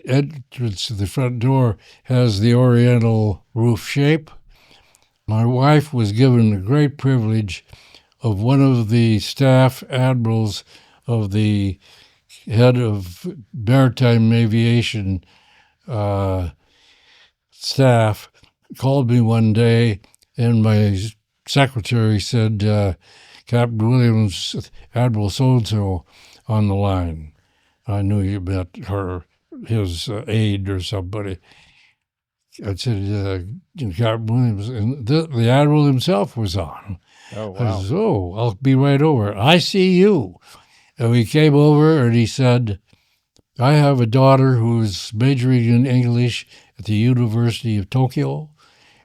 entrance to the front door has the Oriental roof shape. My wife was given the great privilege of one of the staff admirals of the head of maritime aviation staff called me one day, and my secretary said, Captain Williams, Admiral so-and-so on the line. I knew you meant his aide or somebody. I said, Captain Williams, and the Admiral himself was on.
Oh, wow.
I said, oh, I'll be right over. I see you. And we came over, and he said, I have a daughter who's majoring in English at the University of Tokyo,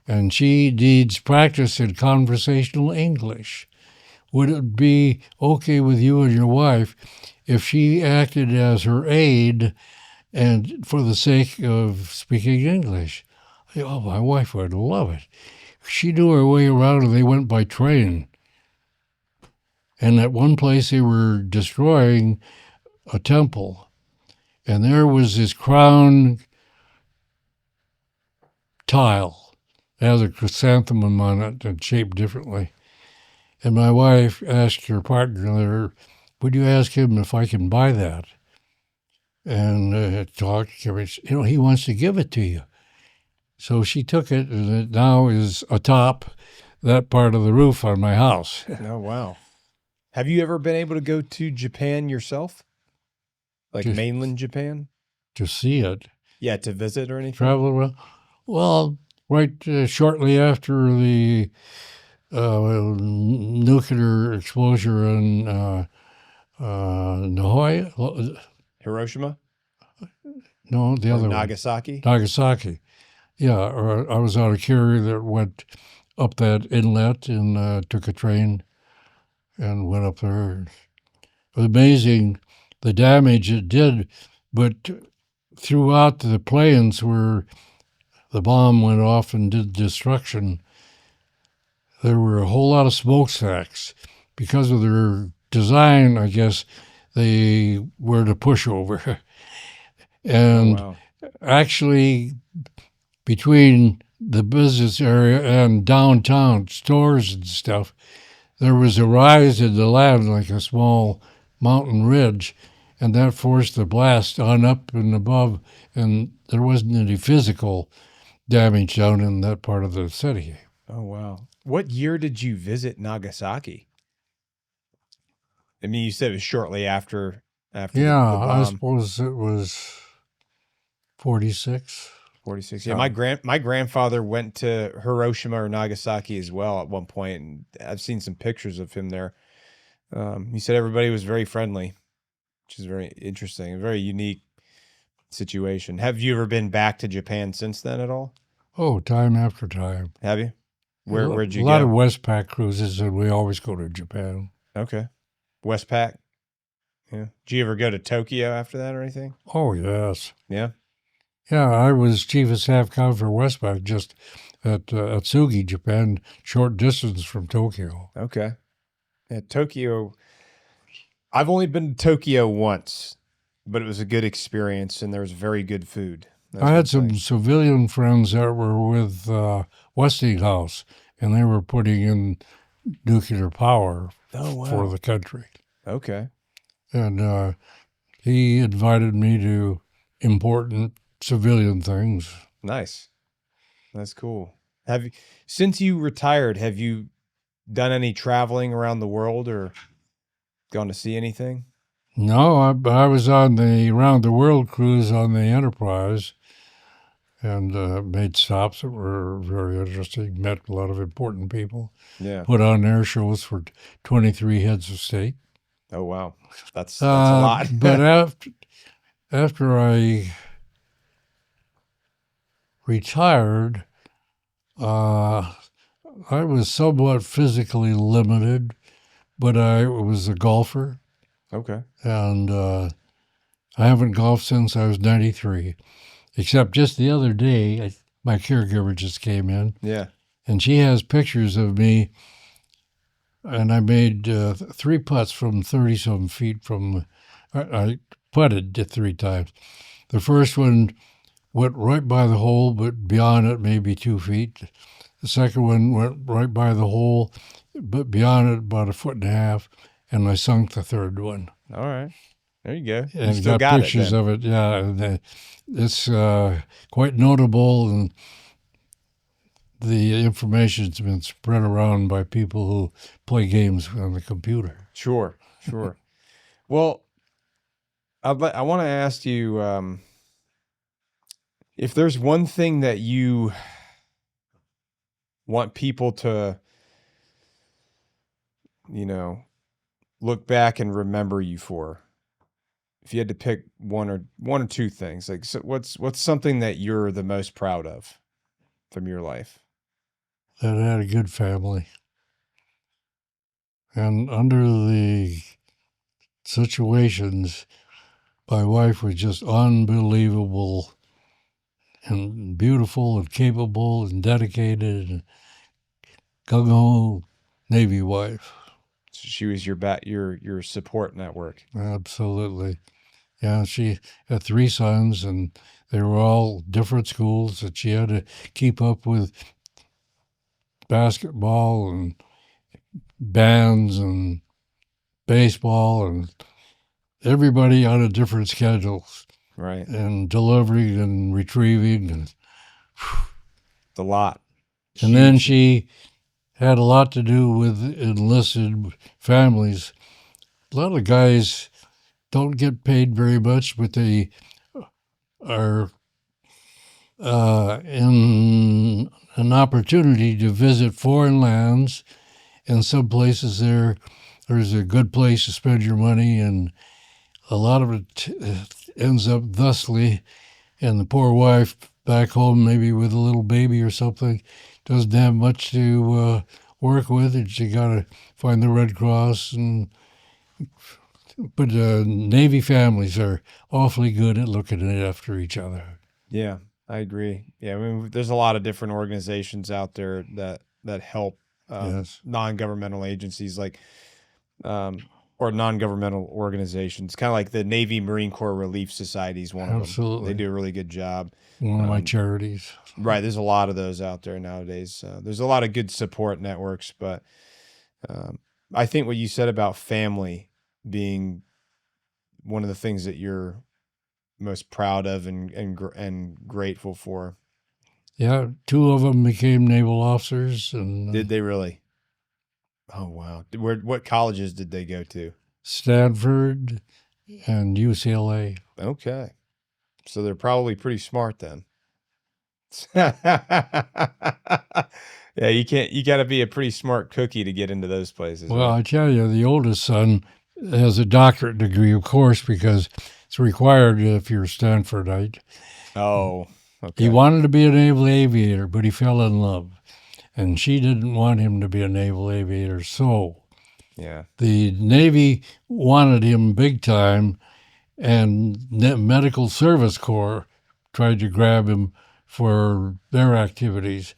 and she needs practice in conversational English. Would it be okay with you and your wife if she acted as her aide and for the sake of speaking English? Oh, my wife would love it. She knew her way around, and they went by train. And at one place, they were destroying a temple, and there was this crown tile. It has a chrysanthemum on it and shaped differently. And my wife asked her partner there, would you ask him if I can buy that? And talked, he wants to give it to you. So she took it, and it now is atop that part of the roof on my house.
Oh, wow. Have you ever been able to go to Japan yourself? Like mainland Japan?
To see it.
Yeah, to visit or anything?
Travel around. Well, right shortly after the nuclear explosion in Nagoya.
Hiroshima?
No, the other
Nagasaki?
one. Nagasaki. Yeah, or I was on a carrier that went up that inlet and took a train and went up there. It was amazing the damage it did, but throughout the plains where the bomb went off and did destruction, there were a whole lot of smokestacks. Because of their design, I guess, they were the pushover. And actually, between the business area and downtown stores and stuff, there was a rise in the land like a small mountain ridge, and that forced the blast on up and above, and there wasn't any physical damage down in that part of the city.
Oh, wow. What year did you visit Nagasaki? I mean, you said it was shortly after the bomb.
I suppose it was 46.
46. Yeah, my grandfather went to Hiroshima or Nagasaki as well at one point, and I've seen some pictures of him there. He said everybody was very friendly, which is very interesting, a very unique situation. Have you ever been back to Japan since then at all?
Oh, time after time.
Have you? Where'd you go?
A lot of Westpac cruises, and we always go to Japan.
Okay. Westpac? Yeah. Did you ever go to Tokyo after that or anything?
Oh, yes.
Yeah?
Yeah, I was chief of staff count for Westpac just at Atsugi, Japan, short distance from Tokyo.
Okay. Yeah, Tokyo. I've only been to Tokyo once, but it was a good experience, and there was very good food.
I had some civilian friends that were with Westinghouse, and they were putting in nuclear power for the country.
Okay.
And he invited me to important civilian things.
Nice. That's cool. Since you retired, have you done any traveling around the world or gone to see anything?
No, I was on the round the world cruise on the Enterprise, and made stops that were very interesting. Met a lot of important people.
Yeah.
Put on air shows for 23 heads of state.
Oh wow, that's a lot.
But after I retired, I was somewhat physically limited, but I was a golfer,
Okay.
and I haven't golfed since I was 93, except just the other day, my caregiver just came in,
Yeah.
and she has pictures of me, and I made 3 putts from 30-some feet from, I putted it 3 times. The first one went right by the hole, but beyond it, maybe 2 feet. The second one went right by the hole, but beyond it, about 1.5 feet, and I sunk the third one.
All right. There you go. You
And
still
got
got
pictures
it then.
of it. Yeah, and it's quite notable, and the information's been spread around by people who play games on the computer.
Sure. Sure. Well, I want to ask you if there's one thing that you want people to, look back and remember you for. If you had to pick one or two things, like, so what's something that you're the most proud of from your life?
That I had a good family. And under the situations, my wife was just unbelievable and beautiful and capable and dedicated and gung-ho Navy wife.
So she was your support network.
Absolutely. Yeah, she had 3 sons, and they were all different schools that she had to keep up with basketball and bands and baseball and everybody on a different schedules
Right.
and delivering and retrieving. And
The lot.
then
Huge.
she had a lot to do with enlisted families. A lot of guys don't get paid very much, but they are in an opportunity to visit foreign lands. In some places there's a good place to spend your money, and a lot of it ends up thusly, and the poor wife back home, maybe with a little baby or something, doesn't have much to work with, and she got to find the Red Cross. But Navy families are awfully good at looking after each other.
Yeah, I agree. Yeah, I mean, there's a lot of different organizations out there that help
Yes.
non-governmental agencies or non-governmental organizations, kind of like the Navy Marine Corps Relief Society is one of them.
Absolutely.
They do a really good job.
One of my charities.
Right, there's a lot of those out there nowadays. There's a lot of good support networks, but I think what you said about family being one of the things that you're most proud of and grateful for.
Yeah, 2 of them became naval officers, and
Did they really? Oh wow! What colleges did they go to?
Stanford and UCLA.
Okay, so they're probably pretty smart then. Yeah, you got to be a pretty smart cookie to get into those places.
Well,
Right?
I tell you, the oldest son has a doctorate degree, of course, because it's required if you're a Stanfordite.
Oh, okay.
He wanted to be a naval aviator, but he fell in love, and she didn't want him to be a naval aviator. So
Yeah.
the Navy wanted him big time, and the Medical Service Corps tried to grab him for their activities.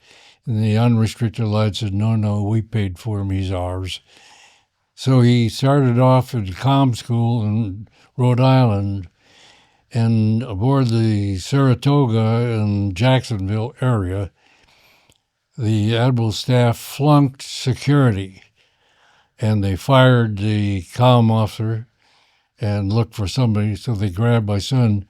And the unrestricted light said, no, we paid for him, he's ours. So he started off at comm school in Rhode Island, and aboard the Saratoga and Jacksonville area, the Admiral staff flunked security, and they fired the comm officer and looked for somebody, so they grabbed my son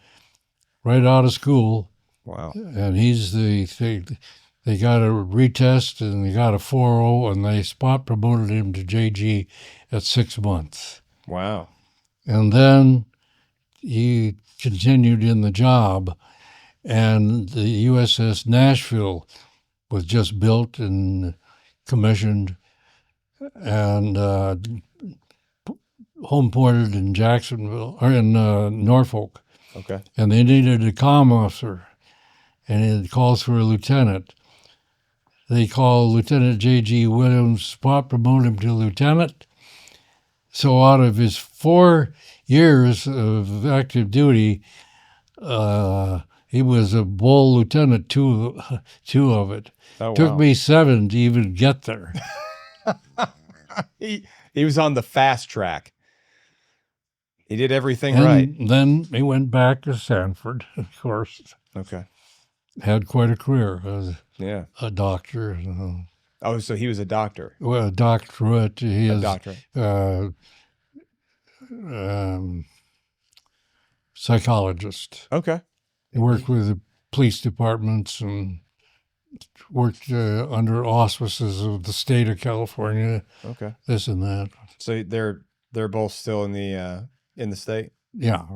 right out of school.
Wow.
And they got a retest, and they got a 4.0, and they spot promoted him to JG at 6 months.
Wow.
And then he continued in the job, and the USS Nashville was just built and commissioned and home ported in Jacksonville, or in Norfolk.
Okay.
And they needed a comm officer. and it calls for a lieutenant. They call Lieutenant J.G. Williams, spot promote him to lieutenant. So out of his 4 years of active duty, he was a bull lieutenant, two of it.
Oh,
Took
wow.
me 7 to even get there.
He was on the fast track. He did everything
And
right.
then he went back to Sanford, of course.
Okay.
Had quite a career as
Yeah.
a doctor.
Oh, so he was a doctor.
Well, a doctorate. He
A
is
doctorate.
Psychologist.
Okay.
He worked with the police departments and worked under auspices of the state of California.
Okay.
This and that.
So they're both still in the state.
Yeah.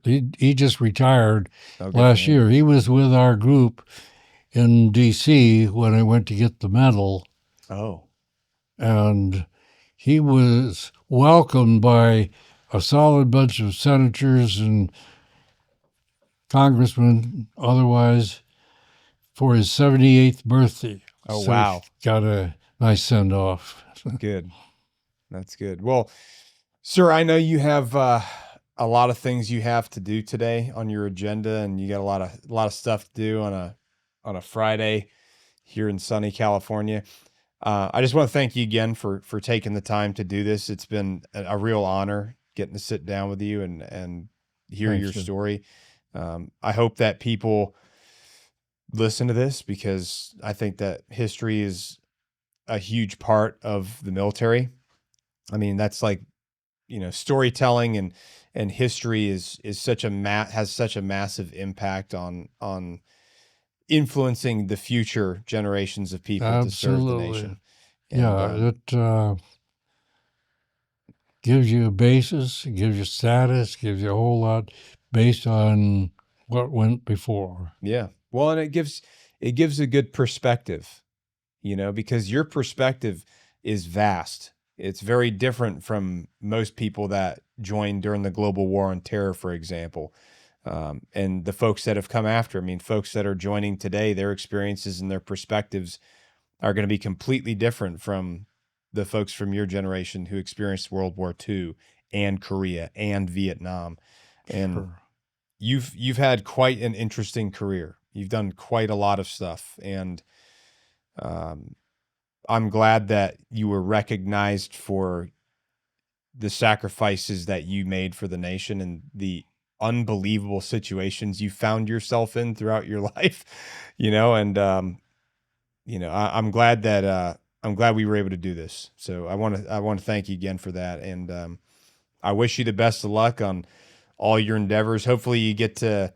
He just retired
Okay.
last year. He was with our group in D.C. when I went to get the medal.
Oh.
And he was welcomed by a solid bunch of senators and congressmen otherwise for his 78th birthday.
Oh,
So
wow.
Got a nice send off.
Good. That's good. Well, sir, I know you have a lot of things you have to do today on your agenda, and you got a lot of stuff to do on a Friday here in sunny California. I just want to thank you again for taking the time to do this. It's been a real honor getting to sit down with you and hear
Thanks,
your
sir.
story. I hope that people listen to this, because I think that history is a huge part of the military. I mean, that's like, storytelling and history is such has such a massive impact on influencing the future generations of people to serve the
Absolutely.
nation.
Yeah, it gives you a basis, it gives you status, gives you a whole lot based on what went before.
Yeah. Well, and it gives a good perspective, because your perspective is vast. It's very different from most people that joined during the global war on terror, for example. And the folks that have come after. I mean, folks that are joining today, their experiences and their perspectives are going to be completely different from the folks from your generation who experienced World War II and Korea and Vietnam. And
Sure.
you've had quite an interesting career. You've done quite a lot of stuff. And I'm glad that you were recognized for the sacrifices that you made for the nation and the unbelievable situations you found yourself in throughout your life, and I'm glad that I'm glad we were able to do this. So I want to thank you again for that, and I wish you the best of luck on all your endeavors. Hopefully you get to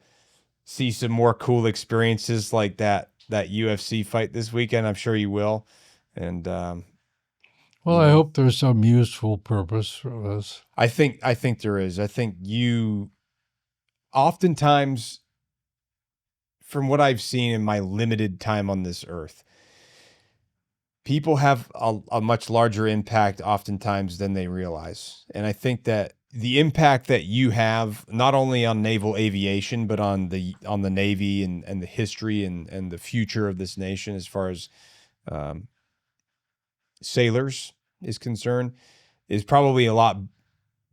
see some more cool experiences like that UFC fight this weekend. I'm sure you will. And
Well, I hope there's some useful purpose for this.
I think there is. I think you oftentimes, from what I've seen in my limited time on this earth, people have a much larger impact oftentimes than they realize. And I think that the impact that you have, not only on naval aviation, but on the Navy and the history and the future of this nation as far as sailors is concerned, is probably a lot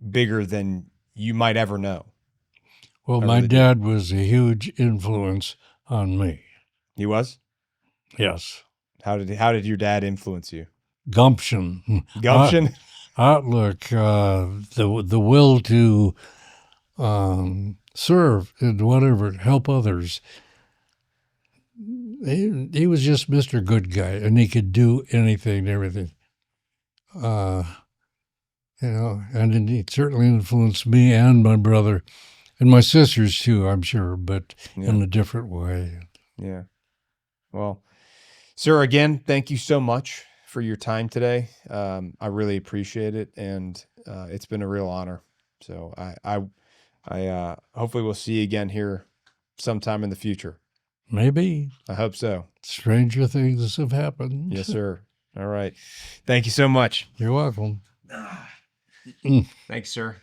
bigger than you might ever know.
Well, my dad was a huge influence on me.
He was?
Yes.
How did your dad influence you?
Gumption.
Gumption?
Outlook, the will to serve and whatever, help others. He was just Mr. Good Guy, and he could do anything and everything. And it certainly influenced me and my brother, and my sisters too, I'm sure, but in a different way.
Yeah. Well, sir, again, thank you so much for your time today. I really appreciate it, and it's been a real honor. So I hopefully we'll see you again here sometime in the future.
Maybe.
I hope so.
Stranger things have happened.
Yes, sir. All right. Thank you so much.
You're welcome.
Thanks, sir.